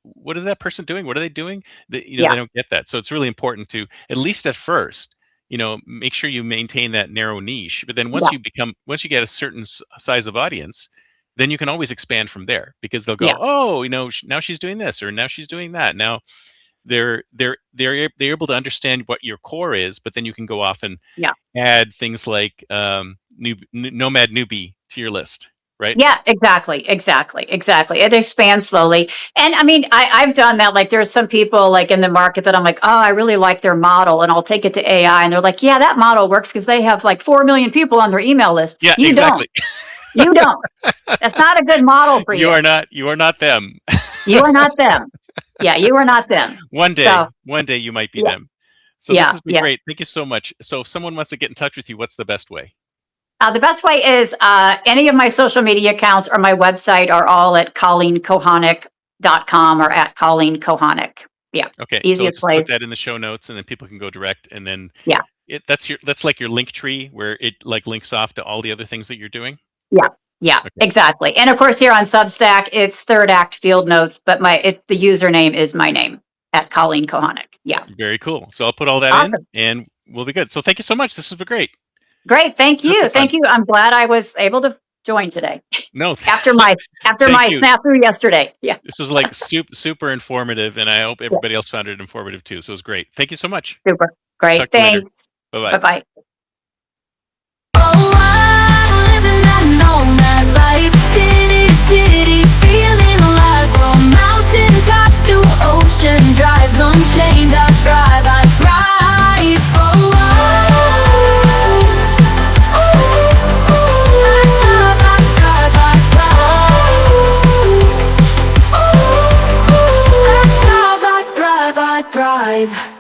what is that person doing? What are they doing? They Yeah. don't get that. So it's really important to, at least at first, make sure you maintain that narrow niche. But then once Yeah. you get a certain size of audience, then you can always expand from there, because they'll go, Yeah. oh, now she's doing this, or now she's doing that. Now they're able to understand what your core is, but then you can go off and Yeah. add things like nomad newbie to your list, right? Yeah, exactly. It expands slowly. And I mean, I've done that. Like, there's some people like in the market that I'm like, oh, I really like their model, and I'll take it to AI. And they're like, yeah, that model works because they have like 4 million people on their email list. Yeah, You exactly. You don't. That's not a good model for you. You are not them. You are not them. Yeah, you are not them. One day you might be Yeah. them. So this has been Yeah. great. Thank you so much. So if someone wants to get in touch with you, what's the best way? The best way is any of my social media accounts or my website are all at ColleenKohanik.com or at Colleen Kohanik. Yeah. Okay. Easiest so way. just put that in the show notes, and then people can go direct, and then Yeah. that's like your link tree, where it like links off to all the other things that you're doing. Yeah, Okay. exactly. And of course, here on Substack, it's Third Act Field Notes, but the username is my name at Colleen Kohanik. Yeah. Very cool. So I'll put all that Awesome. in, and we'll be good. So thank you so much. This has been great. Great. Thank you. Lots of fun. Thank you. I'm glad I was able to join today No, after my Thank you. snafu yesterday. Yeah. This was like super informative, and I hope everybody else found it informative too. So it was great. Thank you so much. Super. Great. Talk to you later. Thanks. Bye-bye. Bye-bye. Oh, I'm living that nomad life, city to city, feeling alive. From mountain tops to ocean drives, unchained, I thrive, I thrive. Oh, I thrive.